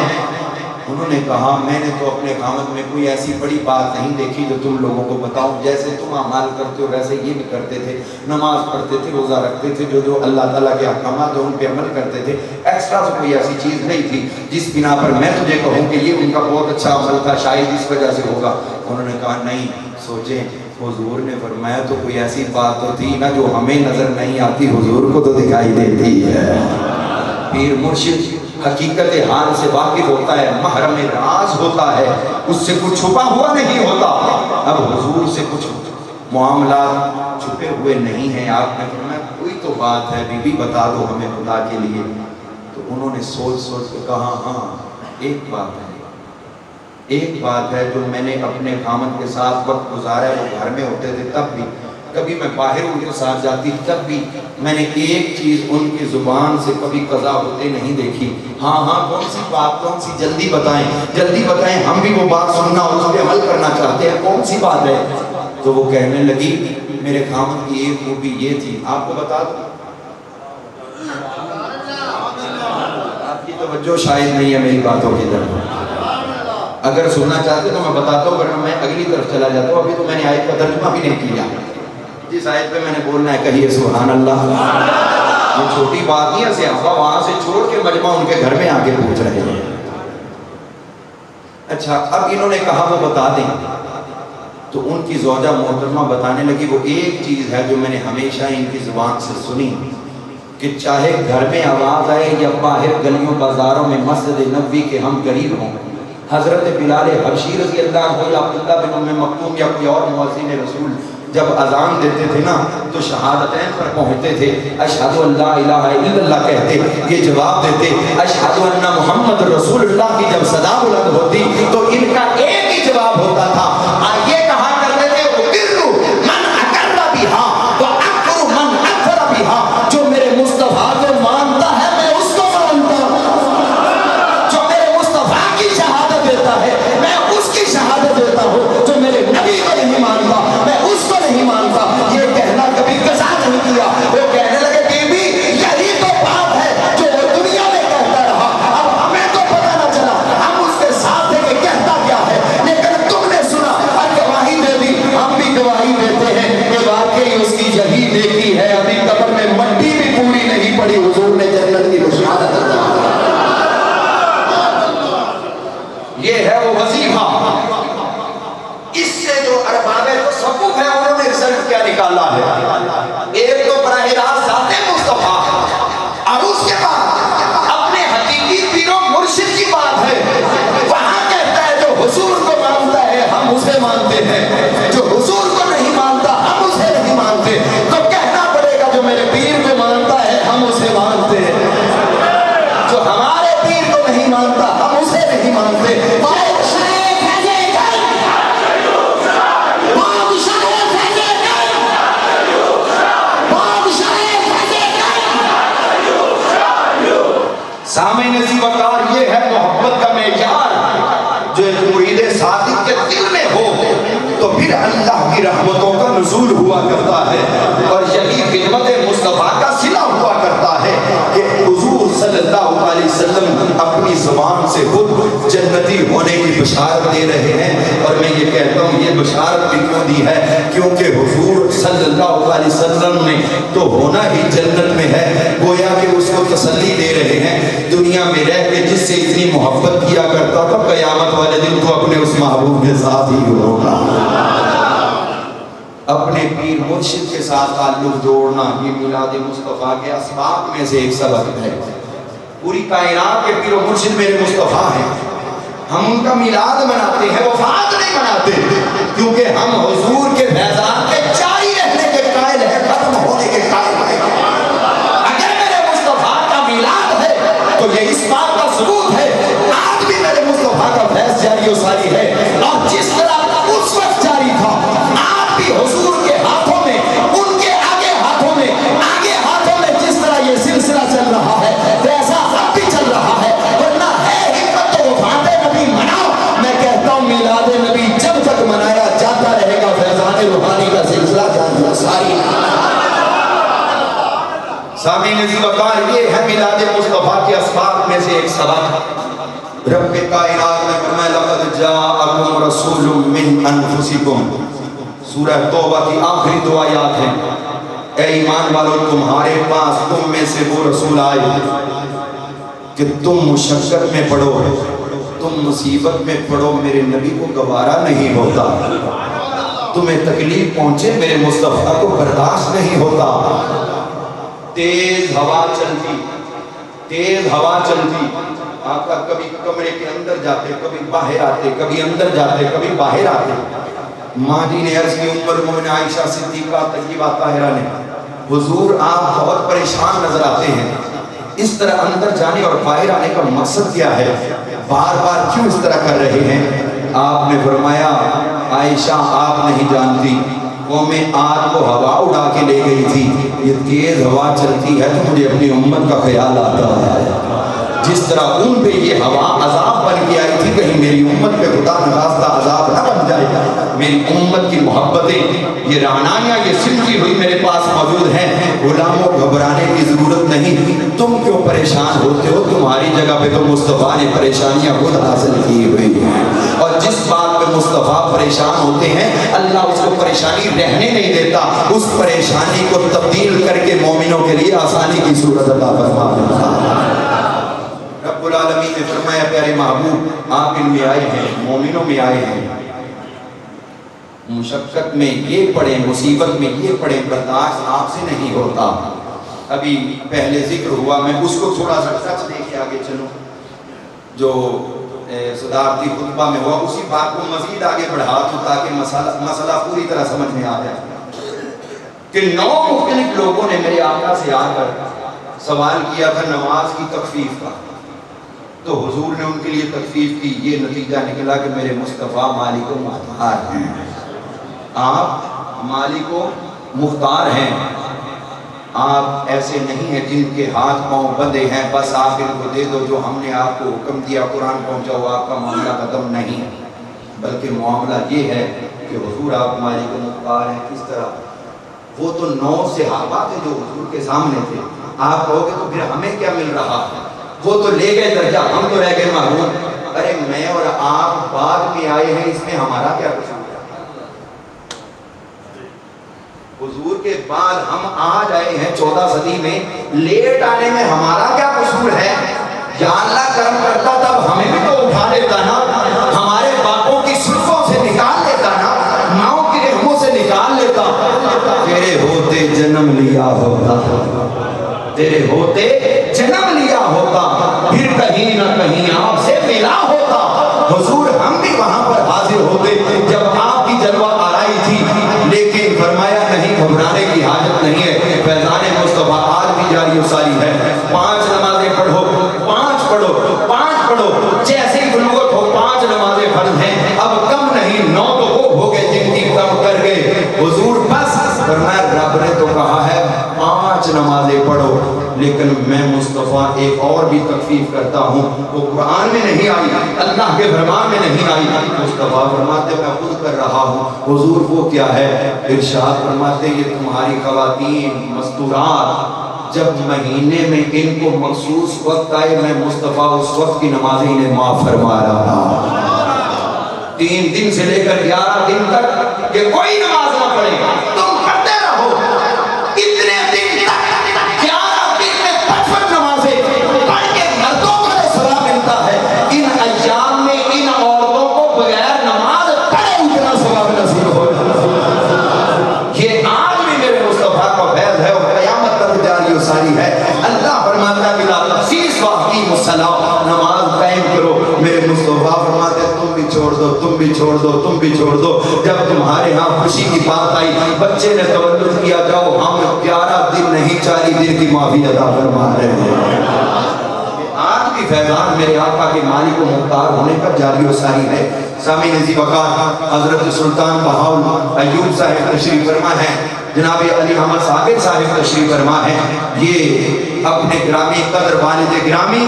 انہوں نے کہا میں نے تو اپنے خامد میں کوئی ایسی بڑی بات نہیں دیکھی جو تم لوگوں کو بتاؤں. جیسے تم اعمال کرتے ہو ویسے یہ بھی کرتے تھے, نماز پڑھتے تھے, روزہ رکھتے تھے, جو اللہ تعالیٰ کے احکامات ان پہ عمل کرتے تھے. ایکسٹرا سے کوئی ایسی چیز نہیں تھی جس بنا پر میں تجھے کہوں کہ یہ ان کا بہت اچھا عمل تھا, شاید اس وجہ سے ہوگا. انہوں نے کہا نہیں, سوچیں. حضور نے فرمایا تو کوئی ایسی بات تو تھی نا جو ہمیں نظر نہیں آتی, حضور کو تو دکھائی دیتی ہے. پیر مرشد حقیقت حال سے واقف ہوتا ہے, محرم راز ہوتا ہے, اس سے کچھ چھپا ہوا نہیں ہوتا. اب حضور سے کچھ معاملات چھپے ہوئے نہیں ہیں. آپ نے فرمایا کوئی تو بات ہے بی بی بتا دو ہمیں خدا کے لیے. تو انہوں نے سوچ سوچ کے کہا ہاں ایک بات ہے جو میں نے اپنے خامد کے ساتھ وقت گزارا ہے. وہ گھر میں ہوتے تھے تب بھی, کبھی میں باہر ان کے ساتھ جاتی تب بھی میں نے ایک چیز ان کی زبان سے کبھی قضا ہوتے نہیں دیکھی. ہاں کون سی بات, کون سی, جلدی بتائیں, ہم بھی وہ بات سننا اور اس پہ عمل کرنا چاہتے ہیں, کون سی بات ہے. تو وہ کہنے لگی میرے خامد کی ایک خوبی یہ تھی, آپ کو بتا دوں, آپ کی توجہ شاید نہیں ہے میری باتوں کی طرف. اگر سننا چاہتے تو میں بتاتا ہوں، ورنہ میں اگلی طرف چلا جاتا ہوں. ابھی تو میں نے آیت کا ترجمہ بھی نہیں کیا. جس آیت پہ میں نے بولنا ہے کہیے سبحان اللہ. یہ چھوٹی بات نہیں ہے. صحابہ وہاں سے چھوڑ کے مجمع ان کے گھر میں آ کے پوچھ رہے ہیں. اچھا اب انہوں نے کہا وہ بتا دیں، تو ان کی زوجہ محترمہ بتانے لگی وہ ایک چیز ہے جو میں نے ہمیشہ ان کی زبان سے سنی کہ چاہے گھر میں آواز آئے یا باہر گلیوں بازاروں میں مسجد نبوی کے ہم قریب ہوں، حضرت بلال حبشی رضی اللہ عنہ یا عبداللہ بن ام مکتوم یا کوئی اور مؤذن رسول جب اذان دیتے تھے نا تو شہادتین پر پہنچتے تھے، اشہد ان لا الہ الا اللہ کہتے، یہ جواب دیتے اشہد ان محمد رسول اللہ کی جب صدا بلند ہوتی تو ان کا ایک ہی جواب ہوتا تھا، یہ کہا کرتے تھے اقروا من اقر بہا واکفر من اکفر بہا. جو میرے مصطفیٰ کو مانتا ہے میں اس کو مانتا ہوں، جو میرے مصطفیٰ کی شہادت دیتا ہے میں اس کی شہادت دیتا ہوں، جو میرے نبی کو نہیں مانتا میں اس کو نہیں مانتا. یہ کہنا کبھی قضا نہیں کیا. وہ کہنے لگے بی بی یہی تو بات ہے جو دنیا میں کہتا رہا، اب ہمیں تو پتہ نہ چلا ہم اس کے ساتھ تھے کہ کہتا کیا ہے، لیکن تم نے سنا اور گواہی دے دی. ہم بھی گواہی دیتے ہیں کہ واقعی اس کی یہی نیکی ہے. ابھی قبر میں مٹی بھی پوری نہیں پڑی، حضور نے جنت کی بشارت دی. یہ ہے وہ وظیفہ. اس سے جو ارباب تصوف ہے انہوں نے رزلٹ کیا نکالا ہے؟ ایک تو براہ راست ذات مصطفیٰ اور اس کے بعد اپنے حقیقی پیر و مرشد کی بات ہے. وہاں کہتا ہے جو حضور کو مانتا ہے ہم اسے مانتے ہیں، جو حضور کو نہیں مانتا ہم اسے نہیں مانتے. تو کہنا پڑے گا جو میرے پیر کو مانتا ہے ہم اسے مانتے ہیں، جو ہمارے پیر کو نہیں مانتا ہم اسے نہیں مانتے. سامعین عزیز وقار یہ ہے محبت کا معیار. جو ایک مرید صادق کے دل میں ہو تو پھر اللہ کی رحمتوں کا نزول ہوا کرتا ہے. اور یہی خدمت مصطفیٰ کا صلہ ہوا کرتا ہے کہ حضور صلی اللہ علیہ وسلم اپنی زبان سے خود جنتی ہونے کی بشارت دے رہے ہیں. اور میں یہ کہتا ہوں یہ بشارت بھی کیوں دی ہے؟ کیونکہ حضور صلی اللہ علیہ وسلم نے تو ہونا ہی جنت میں ہے. گویا کہ اس کو تسلی دے رہے ہیں دنیا میں رہ کے جس سے اتنی محبت کیا کرتا تھا قیامت والے دن تو اپنے اس محبوب کے ساتھ ہی ہوگا. اپنے پیر مرشد کے ساتھ تعلق جوڑنا یہ میلاد مصطفیٰ کے اسباب میں سے ایک سبب ہے. پوری کائنات کے پیر و مرشد میرے مصطفیٰ ہیں. ہم ان کا میلاد مناتے ہیں، وفات نہیں مناتے، کیونکہ ہم حضور کے فیضان کے جاری رہنے کے قائل ہیں، ختم ہونے کے قائل ہیں. اگر میرے مصطفیٰ کا میلاد ہے تو یہ اس بات کا ثبوت ہے آج بھی میرے مصطفیٰ کا فیض جاری و ساری ہے. اور جس طرح اس وقت جاری تھا آج بھی حضور کے ہاتھوں میں، ان کے آگے ہاتھوں میں، آگے ہاتھوں میں جس طرح یہ سلسلہ چل رہا ہے ویسا اب بھی چل رہا ہے. ورنہ ہے ہمت تو وفات نبی مناؤ. میں کہتا ہوں میلاد نبی جب تک منایا جاتا رہے گا فیضان روحانی کا سلسلہ جاری و ساری. سامعین عزیز وقار یہ ہے میلاد مصطفیٰ کے اسباب میں سے ایک سبب. رب کائنات نے فرمایا لقد جاءکم رسول من انفسکم. سورہ توبہ کی آخری دو آیات ہیں. اے ایمان والو تمہارے پاس تم میں سے وہ رسول آئے کہ تم مشقت میں پڑو، تم مصیبت میں پڑو، میرے نبی کو گوارا نہیں ہوتا. تمہیں تکلیف پہنچے میرے مصطفیٰ کو برداشت نہیں ہوتا. تیز ہوا چلتی، تیز ہوا چلتی، آقا کبھی کمرے کے اندر جاتے، کبھی باہر آتے، کبھی اندر جاتے، کبھی باہر آتے. ماں جی نے عرض کی ام المؤمنین عائشہ صدیقہ طیبہ طاہرہ نے حضور آپ بہت پریشان نظر آتے ہیں، اس طرح اندر جانے اور باہر آنے کا مقصد کیا ہے؟ بار بار کیوں اس طرح کر رہے ہیں؟ آپ نے فرمایا عائشہ آپ نہیں جانتی، قوم عاد کو ہوا اڑا کے لے گئی تھی، یہ تیز ہوا چلتی ہے تو مجھے اپنی امت کا خیال آتا ہے. جس طرح ان پہ یہ ہوا عذاب بن کے آئی تھی کہیں میری امت پہ خدا نخواستہ عذاب نہ بن جائے. میری امت کی محبتیں یہ رعنائیاں یہ سمجھی ہوئی میرے پاس موجود ہیں. غلاموں گھبرانے کی ضرورت نہیں. تم کیوں پریشان ہوتے ہو؟ تمہاری جگہ پہ تو مصطفیٰ نے پریشانیاں خود حاصل کی ہوئی ہیں. پریشانی رہنے نہیں دیتا، اس پریشانی کو تبدیل کر کے مومنوں کے لیے آسانی کی صورت عطا فرما دیتا۔ رب العالمین نے فرمایا پیارے محبوب آپ ان میں آئے ہیں، مومنوں میں آئے ہیں، مشقت میں یہ پڑھیں، مصیبت میں یہ پڑھیں، برداشت آپ سے نہیں ہوتا۔ ابھی پہلے ذکر ہوا، میں اس کو تھوڑا سا ٹچ دے کے آگے چلوں جو صدارتی خطبہ میں ہوا، اسی بات کو مزید آگے بڑھا دوں تاکہ مسئلہ پوری طرح سمجھ میں آ جائے کہ 9 مختلف لوگوں نے میرے آقا سے آ کر سوال کیا تھا نماز کی تخفیف کا، تو حضور نے ان کے لیے تخفیف کی، یہ نتیجہ نکلا کہ میرے مصطفیٰ مالک و مختار ہیں، آپ مالک و مختار ہیں، آپ ایسے نہیں ہیں جن کے ہاتھ پاؤں بندھے ہیں بس آپ ان کو دے دو جو ہم نے آپ کو حکم دیا، قرآن پہنچاؤ، آپ کا معاملہ ختم نہیں، بلکہ معاملہ یہ ہے کہ حضور آپ مالک و مختار ہیں۔ کس طرح؟ وہ تو 9 صحابہ تھے جو حضور کے سامنے تھے، آپ کہو گے تو پھر ہمیں کیا مل رہا ہے؟ وہ تو لے گئے درجہ، ہم تو رہ گئے محروم۔ ارے میں اور آپ بعد میں آئے ہیں، اس میں ہمارا کیا قصور ہے؟ حضور کے بعد ہم آج آئے ہیں 14 صدی میں، لیٹ آنے میں ہمارا کیا قصور ہے؟ یا اللہ کرم کرتا تب ہمیں بھی تو اٹھا لیتا نا، ہمارے باپوں کی سلفوں سے نکال لیتا نا، ماؤں کی رحموں سے نکال لیتا، تیرے ہوتے جنم لیا ہوتا، تیرے ہوتے جنم لیا ہوتا، پھر کہیں نہ کہیں آپ سے ملا ہوتا، حضور ہم بھی وہاں پر حاضر ہوتے جب آپ کی جلوہ آرائی تھی، لیکن فرمایا نہیں گھبرانے کی حاجت نہیں ہے، فیضان مصطفیٰ آج بھی جاری و ساری ہے، 5 نمازیں پڑھو، 5 پڑھو، 5 پڑھو، جیسے ہی بلوغت ہو 5 نمازیں فرض ہیں، اب کم نہیں 9 تو وہ ہو گئے جن کی کم کر گئے حضور، بس فرمایا رب نے تو کہا ہے 5 نمازیں پڑھو، لیکن میں مصطفیٰ ایک اور بھی تخفیف کرتا ہوں، وہ قرآن میں نہیں آئی، اللہ کے فرمان میں نہیں آئی، مصطفیٰ فرماتے میں خود کر رہا ہوں، حضور وہ کیا ہے؟ ارشاد فرماتے یہ تمہاری خواتین مستورات جب مہینے میں ان کو مخصوص وقت آئے، میں مصطفیٰ اس وقت کی نمازیں انہیں معاف فرما رہا ہوں، 3 دن سے لے کر 11 دن تک کہ کوئی نماز نہ پڑھے، تم پڑھتے رہو، اتنے دن تک 11 دن میں 55 نمازیں پڑھ کے مردوں کو ثواب ملتا ہے، ان ایام میں ان عورتوں کو بغیر نماز پڑھے اتنا ثواب نصیب ہو جائے۔ یہ آج بھی میرے مصطفیٰ کا فیض ہے اور قیامت تک جاری و ساری ہے۔ اللہ فرماتا ہے بلا تخصیص واقعی الصلاۃ، نماز قائم کرو، میرے مصطفیٰ فرماتے ہیں تم بھی چھوڑ دو، تم بھی چھوڑ دو، تم بھی چھوڑ دو، جب تمہارے ہاں خوشی کی بات آئی، بچے نے تولد کیا، جاؤ ہم 11 دن نہیں 40 دن کی معافی عطا فرما رہے ہیں۔ آج بھی فیضان میرے آقا کے مالک و مختار ہونے کا جاری و ساری ہے۔ سامعین عزیز وقار حضرت سلطان بہاؤل ایوب صاحب تشریف فرما ہے، جناب علی احمد ثابت صاحب تشریف فرما ہے، یہ اپنے گرامی قدر والد گرامی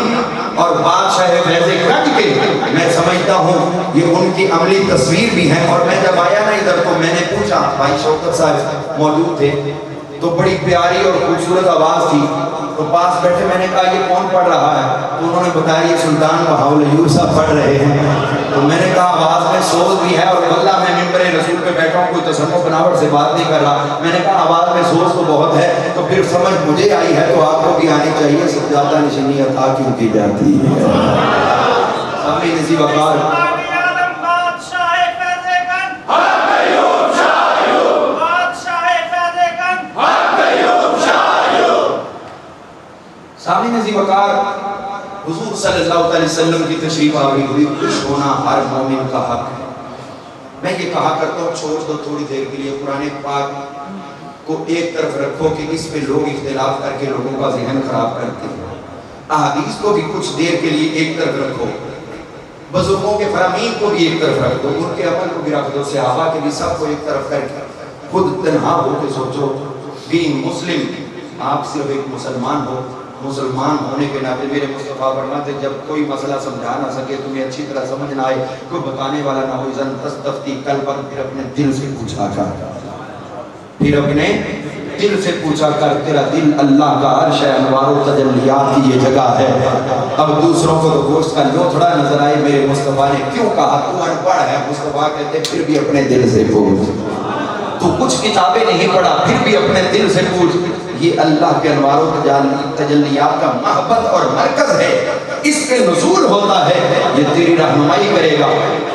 اور بادشاہ فیض گنج کے میں سمجھتا ہوں یہ ان کی عملی تصویر بھی ہے، اور میں جب آیا نا ادھر تو میں نے پوچھا، بھائی شوکت صاحب موجود تھے تو بڑی پیاری اور خوبصورت آواز تھی، تو پاس بیٹھے میں نے کہا یہ کون پڑھ رہا ہے؟ تو انہوں نے بتایا یہ سلطان بہاؤل ایوب صاحب پڑھ رہے ہیں، تو میں نے کہا آواز میں سوز بھی ہے، اور واللہ میں ممبر رسول پہ بیٹھا ہوں، کوئی تصنع بناوٹ سے بات نہیں کر رہا، میں نے کہا آواز میں سوز تو بہت ہے، تو پھر سمجھ مجھے آئی ہے تو آپ کو بھی آنی چاہیے، سجادہ نشینی عطا کیوں کی جاتی ہے؟ سامعین عزیز وقار سامعین عزیز وقار حضور صلی اللہ علیہ وسلم کی تشریف آوری ہوئی، خوش ہونا ہر مومن کا حق ہے۔ میں یہ کہا کرتا ہوں چھوڑ دو تھوڑی دیر کے لیے قرآن پاک کو ایک طرف رکھو کہ اس پہ لوگ اختلاف کر کے لوگوں کا ذہن خراب کرتے ہیں، احادیث کو بھی کچھ دیر کے لیے ایک طرف رکھو، بزرگوں کے فرامین کو بھی ایک طرف رکھ دو، ان کے عمل کو بھی رکھ دو، صحابہ کے بھی سب کو ایک طرف کر کے خود تنہا ہو کے سوچو، بینگ مسلم آپ صرف ایک مسلمان ہو، مسلمان ہونے کے ناطے میرے مصطفیٰ فرماتے جب کوئی مسئلہ سمجھا نہ سکے، تمہیں اچھی طرح سمجھ نہ آئے، کوئی بتانے والا نہ ہو، اذن تستفتی قلبا، پھر اپنے دل سے پوچھا کر، پھر اپنے دل سے پوچھا کر، تیرا دل اللہ کا عرش ہے، انوار و تجلیات کی یہ جگہ ہے۔ اب دوسروں کو تو گوشت کا لوتھڑا نظر آئے، میرے مصطفیٰ نے کیوں کہا تو ان پڑھ ہے، مصطفیٰ کہتے پھر بھی اپنے دل سے پوچھ، تو کچھ کتابیں نہیں پڑھا پھر بھی اپنے دل سے پوچھ، یہ اللہ کے انوار و تجلیات کا محبت اور مرکز ہے، اس پہ نزول ہوتا ہے، یہ تیری رہنمائی کرے گا۔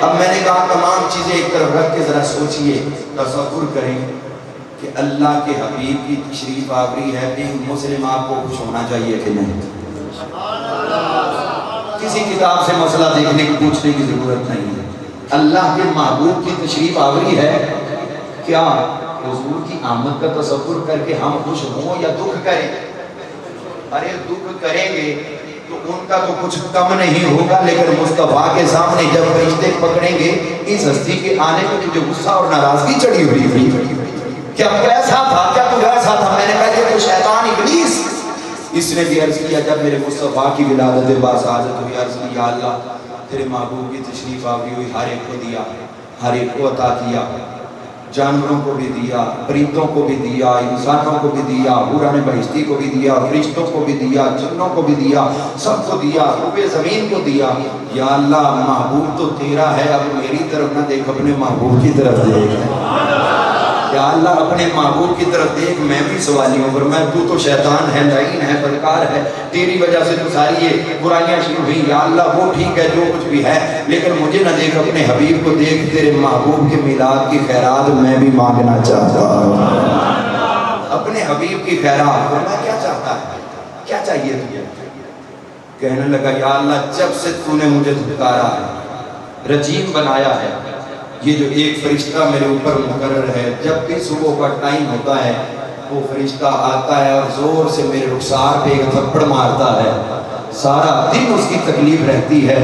اب میں نے کہا تمام چیزیں ایک طرف رکھ کے ذرا سوچئے، تصور کریں کہ اللہ کے حبیب کی تشریف آوری ہے، ایک مسلم آپ کو خوش ہونا چاہیے کہ نہیں؟ کسی کتاب سے مسئلہ دیکھنے کی پوچھنے کی ضرورت نہیں ہے، اللہ کے محبوب کی تشریف آوری ہے، کیا حضور کی آمد کا تصور کر کے ہم خوش ہوں یا دکھ کریں؟ ارے دکھ کریں گے تو ان کا تو کچھ کم نہیں ہوگا، لیکن مصطفیٰ کے سامنے جب فرشتے پکڑیں گے اس ہستی کے آنے میں تجھے غصہ اور ناراضگی چڑھی ہوئی تھی، کیا کیسا تھا، کیا تو ویسا تھا؟ میں نے کہا یہ تو شیطان ابلیس۔ اس نے بھی عرض کیا جب میرے مصطفیٰ کی ولادت باسعادت ہوئی، عرض کی یا اللہ تیرے محبوب کی تشریف آوری ہوئی، ہر ایک کو دیا، ہر ایک کو عطا کیا، جانوروں کو بھی دیا، پرندوں کو بھی دیا، انسانوں کو بھی دیا، حوران بہشتی کو بھی دیا، فرشتوں کو بھی دیا، جنوں کو بھی دیا، سب کو دیا، روئے زمین کو دیا۔ یا اللہ محبوب تو تیرا ہے، اب میری طرف نہ دیکھ، اپنے محبوب کی طرف دیکھ۔ یا اللہ اپنے محبوب کی طرف دیکھ، میں بھی سوالی ہوں، پر تو شیطان ہے، لعین ہے، بدکار ہے، تیری وجہ سے تو ساری یہ برائیاں شروع ہوئی۔ یا اللہ وہ ٹھیک ہے جو کچھ بھی ہے، لیکن مجھے نہ دیکھ، اپنے حبیب کو دیکھ، تیرے محبوب کے میلاد کی خیرات میں بھی مانگنا چاہتا ہوں، اپنے حبیب کی خیرات۔ میں کیا چاہتا ہے، کیا چاہیے تجھے؟ کہنے لگا یا اللہ جب سے تو نے مجھے دھتکارا ہے، رجیم بنایا ہے، یہ جو ایک فرشتہ میرے اوپر مقرر ہے، جب بھی صبح کا ٹائم ہوتا ہے وہ فرشتہ آتا ہے اور زور سے میرے رخسار پہ ایک تھپڑ مارتا ہے، سارا دن اس کی تکلیف رہتی ہے،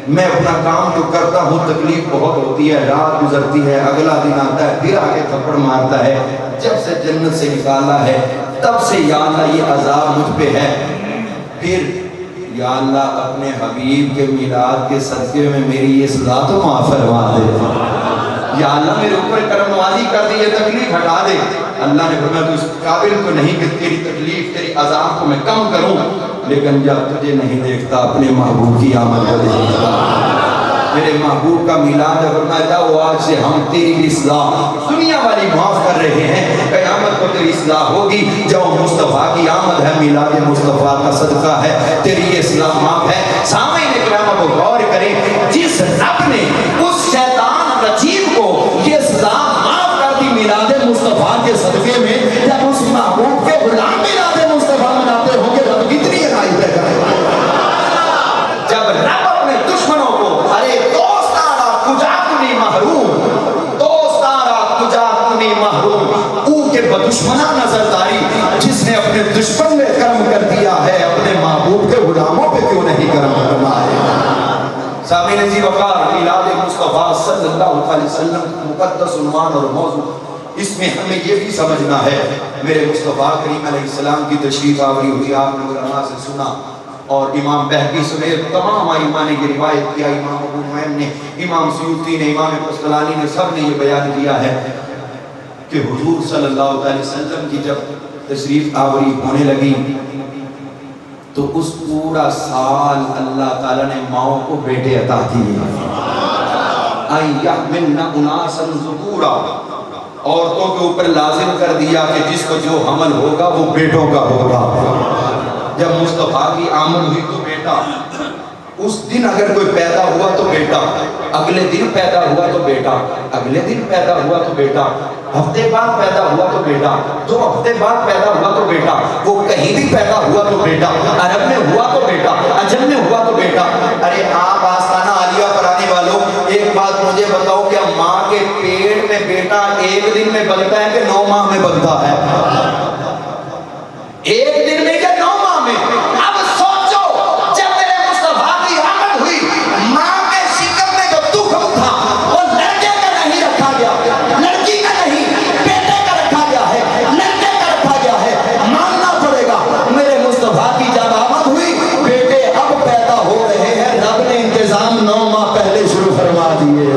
میں اپنا کام جو کرتا ہوں تکلیف بہت ہوتی ہے، رات گزرتی ہے، اگلا دن آتا ہے پھر آگے تھپڑ مارتا ہے، جب سے جنت سے نکالا ہے تب سے یا اللہ یہ عذاب مجھ پہ ہے۔ پھر یا اللہ اپنے حبیب کے میلاد کے صدقے میں میری یہ سزا تو معاف فرما دے، یا اللہ میرے اوپر کرم نوازی کر دے، یہ تکلیف ہٹا دے۔ اللہ نے فرمایا تو اس قابل تو نہیں کہ تیری تکلیف تیری عذاب کو میں کم کروں، لیکن جب تجھے نہیں دیکھتا اپنے محبوب کی آمد کو دیکھتا، میرے محبوب کا میلاد ہے، فرمایا جاؤ آج سے ہم تیری اصلاح دنیا والی معاف کر رہے ہیں، قیامت کو تیری اصلاح ہوگی، جاؤ مصطفیٰ کی آمد ہے، میلاد مصطفیٰ کا صدقہ ہے، تیری یہ اصلاح معاف ہے۔ سامعین کرام کو غور کریں، جس رب نے اس شیطان رجیم کو یہ سزا معاف کر دی میلاد مصطفیٰ کے صدقے میں، جب اس محبوب کے غلام میلاد مصطفیٰ مناتے ہوں گے رب کتنی عنایت ہے۔ جب رب اپنے دشمنوں کو ارے دوستارا کجا کنی محروم، دوستارا کجا کنی محروم، او کے بدشمنہ نظر داری، جس نے اپنے دشمن میں کرم کر دیا ہے اپنے محبوب کے غلاموں پہ کیوں نہیں کرم کرنا ہے۔ سامعین عزیز وقار، میلاد مصطفیٰ صلی اللہ علیہ وسلم مقدس عنوان اور موضوع، اس میں ہمیں یہ بھی سمجھنا ہے میرے مصطفیٰ کریم علیہ السلام کی تشریف آوری ہوئی، آپ نے علماء سے سنا اور امام بہقی سمیت تمام ائمہ نے یہ روایت کیا، امام ابو نعیم نے، امام سیوطی نے، امام قسطلانی نے، سب نے یہ بیان کیا ہے کہ حضور صلی اللہ علیہ وسلم کی جب تشریف آوری ہونے لگی تو اس پورا سال اللہ تعالیٰ نے ماؤں کو بیٹے عطا کیے، اَيَحْمِلْنَ أُنَاسًا ذُكُورًا، عورتوں کے اوپر لازم کر دیا کہ جس کو جو حمل ہوگا وہ بیٹوں کا ہوگا۔ جب مصطفیٰ کی آمد ہوئی تو بیٹا، اس دن اگر کوئی پیدا ہوا تو بیٹا، اگلے دن پیدا ہوا تو بیٹا، اگلے دن پیدا ہوا تو بیٹا، ہفتے بعد پیدا ہوا تو بیٹا، 2 ہفتے بعد پیدا ہوا تو بیٹا، وہ کہیں بھی پیدا ہوا تو بیٹا، عرب میں ہوا تو بیٹا، عجم میں ہوا تو بیٹا۔ ارے آپ آستانہ عالیہ پر آنے والوں ایک بات مجھے بتاؤ، کیا ماں کے پیٹ میں بیٹا ایک دن میں بنتا ہے کہ 9 ماہ میں بنتا ہے؟ ایک دن میں یا 9 ماہ میں؟ اب سوچو جب میرے مصطفیٰ کی آمد ہوئی، ماں کے شکم میں جو دکھ تھا وہ لڑکے کا نہیں رکھا گیا، لڑکی کا نہیں، بیٹے کا رکھا گیا ہے، لڑکے کا رکھا گیا ہے۔ ماننا پڑے گا میرے مصطفیٰ کی جب آمد ہوئی، بیٹے اب پیدا ہو رہے ہیں، رب نے انتظام 9 ماہ پہلے شروع فرما دیے۔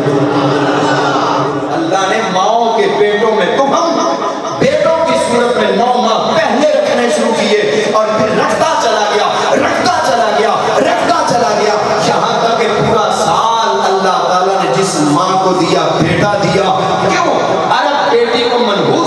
اللہ نے ماؤں کے پیٹوں میں تمہم بیٹوں کی صورت میں 9 ماہ پہلے رکھنے شروع کیے، اور پھر رکھتا چلا گیا، رکھتا چلا گیا، رکھتا چلا گیا، یہاں تک کہ پورا سال اللہ تعالیٰ نے جس ماں کو دیا بیٹا دیا۔ کیوں؟ عرب بیٹی کو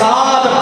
7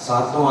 7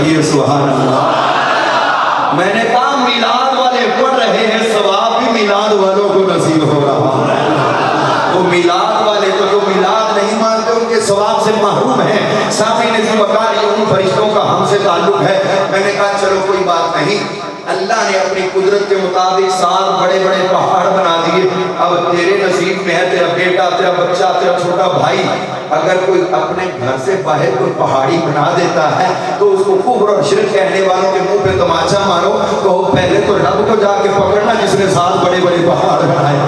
کہیے سبحان اللہ۔ میں نے کہا میلاد والے پڑھ رہے ہیں، ثواب بھی میلاد والوں کو نصیب ہو رہا ہے۔ وہ میلاد والے تو جو میلاد نہیں مانتے ان کے ثواب سے محروم ہیں۔ سامعین عزیز وقار، یہ ان فرشتوں کا ہم سے تعلق ہے۔ میں نے کہا چلو کوئی بات نہیں، اللہ نے اپنی قدرت کے مطابق 7 بڑے بڑے پہاڑ بنا دیے۔ اب تیرے نصیب میں ہے، تیرا بیٹا، تیرا بچہ، تیرا چھوٹا بھائی اگر کوئی اپنے گھر سے باہر کوئی پہاڑی بنا دیتا ہے تو اس کو کفر اور شرک کہنے والوں کے منہ پہ تماچا مارو، تو پہلے تو رب کو جا کے پکڑنا جس نے 7 بڑے بڑے پہاڑ بنائے،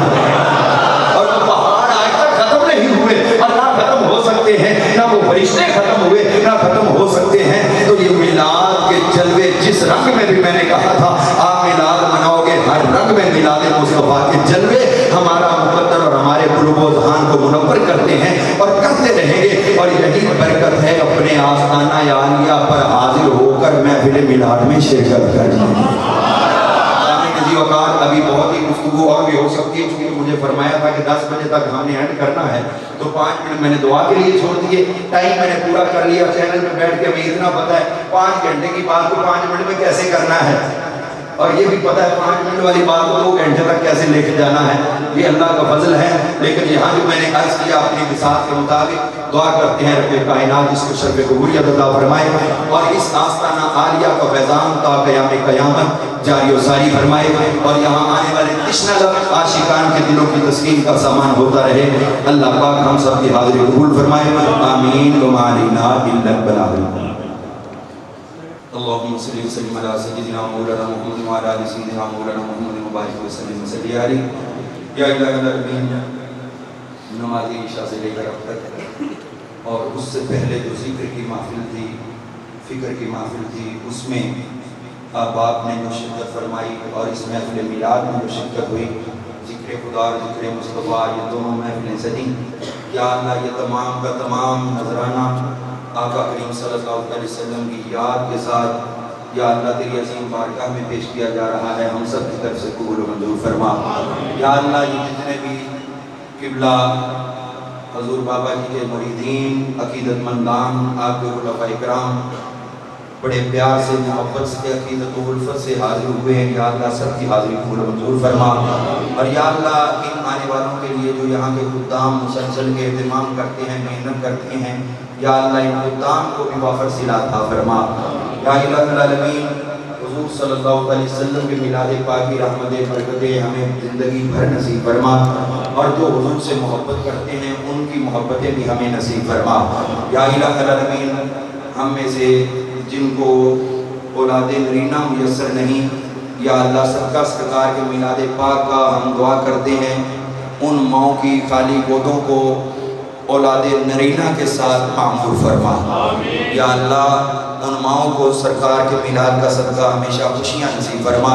اور وہ پہاڑ آج تک ختم نہیں ہوئے اور نہ ختم ہو سکتے ہیں، نہ وہ فرشتے ختم ہوئے نہ ختم ہو سکتے ہیں۔ تو یہ میلاد کے جلوے جس رنگ میں بھی میں نے کہا تھا آپ میلاد مناؤ گے، ہر رنگ میں میلاد مصطفیٰ کے جلوے ہمارا مقدر اور ہمارے قلوب و ذہان کو منور کرتے ہیں اور کرتے رہیں گے، اور یہی برکت ہے اپنے آستانہ عالیہ پر حاضر ہو کر محفل میلاد میں شرکت کرنا۔ وقار ابھی بہت ہی گفتگو اور بھی ہو سکتی ہے، کیونکہ مجھے فرمایا تھا کہ 10 بجے تک ہم نے اینڈ کرنا ہے، تو 5 منٹ میں نے دعا کے لیے چھوڑ دیے، ٹائم میں نے پورا کر لیا۔ چینل میں بیٹھ کے ہمیں اتنا پتا ہے 5 گھنٹے کی بات کو 5 منٹ میں کیسے کرنا ہے، اور یہ بھی پتا ہے 5 منٹ والی بات کو 2 گھنٹے تک کیسے لے کے جانا ہے، یہ اللہ کا فضل ہے۔ لیکن یہاں جو میں نے عرض کیا اپنی مثال کے مطابق دعا کرتے ہیں رب کائنات جس کو شرف قبولیت عطا فرمائے، اور اس آستانہ عالیہ کا فیضان تا قیام قیامت جاری و ساری فرمائے، اور یہاں آنے والے تشنہ لب عاشقان کے دلوں کی تسکین کا سامان ہوتا رہے۔ اللہ پاک ہم سب کی حاضری قبول فرمائے، آمین وما علینا الا البلاغ۔ اللهم صل وسلم على سيدنا مولانا محمد وعلى ال سيدنا مولانا محمد وبارك وسلم وصلی علیہ۔ یا الہ العالمین، نماز عشاء سے لے کر اب تک اور اس سے پہلے جو ذکر کی محفل تھی، فکر کی محفل تھی، اس میں آپ نے جو شرکت فرمائی اور اس محفل میلاد میں جو شرکت ہوئی، ذکر خدا اور ذکر مصطفیٰ، یہ دونوں محفلیں سجیں۔ یا اللہ یہ تمام کا تمام نذرانہ آقا کریم صلی اللہ علیہ وسلم کی یاد کے ساتھ یا اللہ تیری عظیم بارگاہ میں پیش کیا جا رہا ہے، ہم سب کی طرف سے قبول و منظور فرما۔ یا اللہ یہ جتنے بھی قبلہ حضور بابا جی کے مریدین، عقیدت مندان، آپ کے خلفاء اکرام بڑے پیار سے، محبت سے، عقیدت و الفت سے حاضر ہوئے ہیں، یا اللہ سب کی حاضری قبول و منظور فرما۔ اور یا اللہ ان آنے والوں کے لیے جو یہاں کے خدام مسلسل کے اہتمام کرتے ہیں، محنت کرتے ہیں، یا اللہ ان خدام کو بھی وافر صلہ عطا فرما۔ یا الہ العالمین حضور صلی اللہ علیہ وسلم کے میلاد پاک کی رحمتیں برکتیں ہمیں زندگی بھر نصیب فرما، اور جو حضور سے محبت کرتے ہیں ان کی محبتیں بھی ہمیں نصیب فرما۔ یا الہ العالمین ہم میں سے جن کو اولاد نرینہ میسر نہیں، یا اللہ صدقہ سرکار کے میلاد پاک کا ہم دعا کرتے ہیں ان ماؤں کی خالی گودوں کو اولاد نرینہ کے ساتھ معمور فرما۔ یا اللہ ان ماؤں کو سرکار کے میلاد کا صدقہ ہمیشہ خوشیاں نصیب فرما،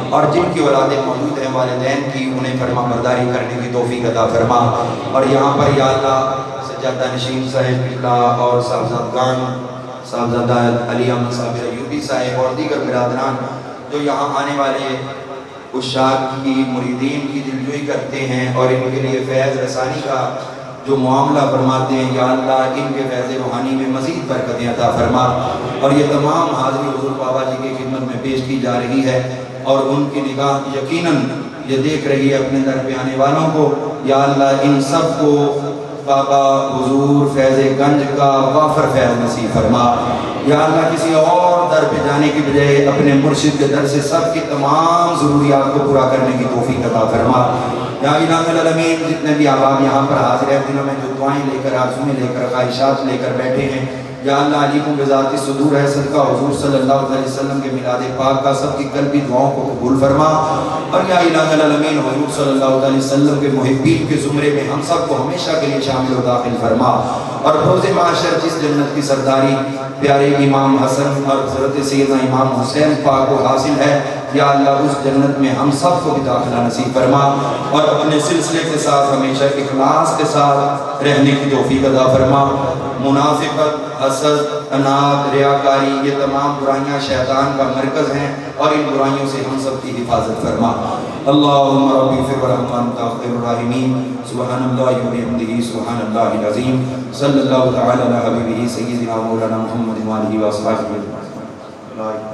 اور جن کی اولادیں موجود ہیں والدین کی انہیں فرما برداری کرنے کی توفیق عطا فرما۔ اور یہاں پر یا اللہ سجادہ نشین صاحب قبلہ اور صاحبزادگان، صاحبزادہ علی احمد صاحب ایوبی صاحب اور دیگر برادران جو یہاں آنے والے عشاق کی مریدین کی دلجوئی کرتے ہیں اور ان کے لیے فیض رسانی کا جو معاملہ فرماتے ہیں، یا اللہ ان کے فیض روحانی میں مزید برکتیں عطا فرما۔ اور یہ تمام حاضری حضور بابا جی کی خدمت میں پیش کی جا رہی ہے، اور ان کی نگاہ یقیناً یہ دیکھ رہی ہے اپنے در پہ آنے والوں کو، یا اللہ ان سب کو بابا حضور فیض گنج کا وافر فیض نصیب فرما۔ یا اللہ کسی اور در پہ جانے کی بجائے اپنے مرشد کے در سے سب کی تمام ضروریات کو پورا کرنے کی توفیق عطا فرما۔ یا الہ العالمین جتنے بھی احباب یہاں پر حاضر ہیں، دنوں میں جو دعائیں لے کر، آرزویں لے کر، خواہشات لے کر بیٹھے ہیں، یا اللہ علیکم بذات الصدور ہے، صدقہ حضور صلی اللہ علیہ وسلم کے میلاد پاک کا سب کی قلبی دعاؤں کو قبول فرما۔ اور یا الہ العالمین حضور صلی اللہ علیہ وسلم کے محبین کے زمرے میں ہم سب کو ہمیشہ کے لیے شامل و داخل فرما۔ اور روز معاشر جس جنت کی سرداری پیارے امام حسن اور حضرت سیدنا امام حسین پاک کو حاصل ہے، یا اللہ اس جنت میں ہم سب کو بھی داخلہ نصیب فرما، اور اپنے سلسلے کے ساتھ ہمیشہ اخلاص کے ساتھ رہنے کی توفیق عطا فرما۔ منافقت، حسد، اناد، ریاکاری یہ تمام برائیاں شیطان کا مرکز ہیں، اور ان برائیوں سے ہم سب کی حفاظت فرما۔ اللہم ربی اغفر ورحم خیر الراحمین، سبحان اللہ و بحمدہ، سبحان اللہ العظیم، صلی اللہ تعالی علی حبیبہ سیدنا مولانا محمد وآلہ وصحبہ۔ لا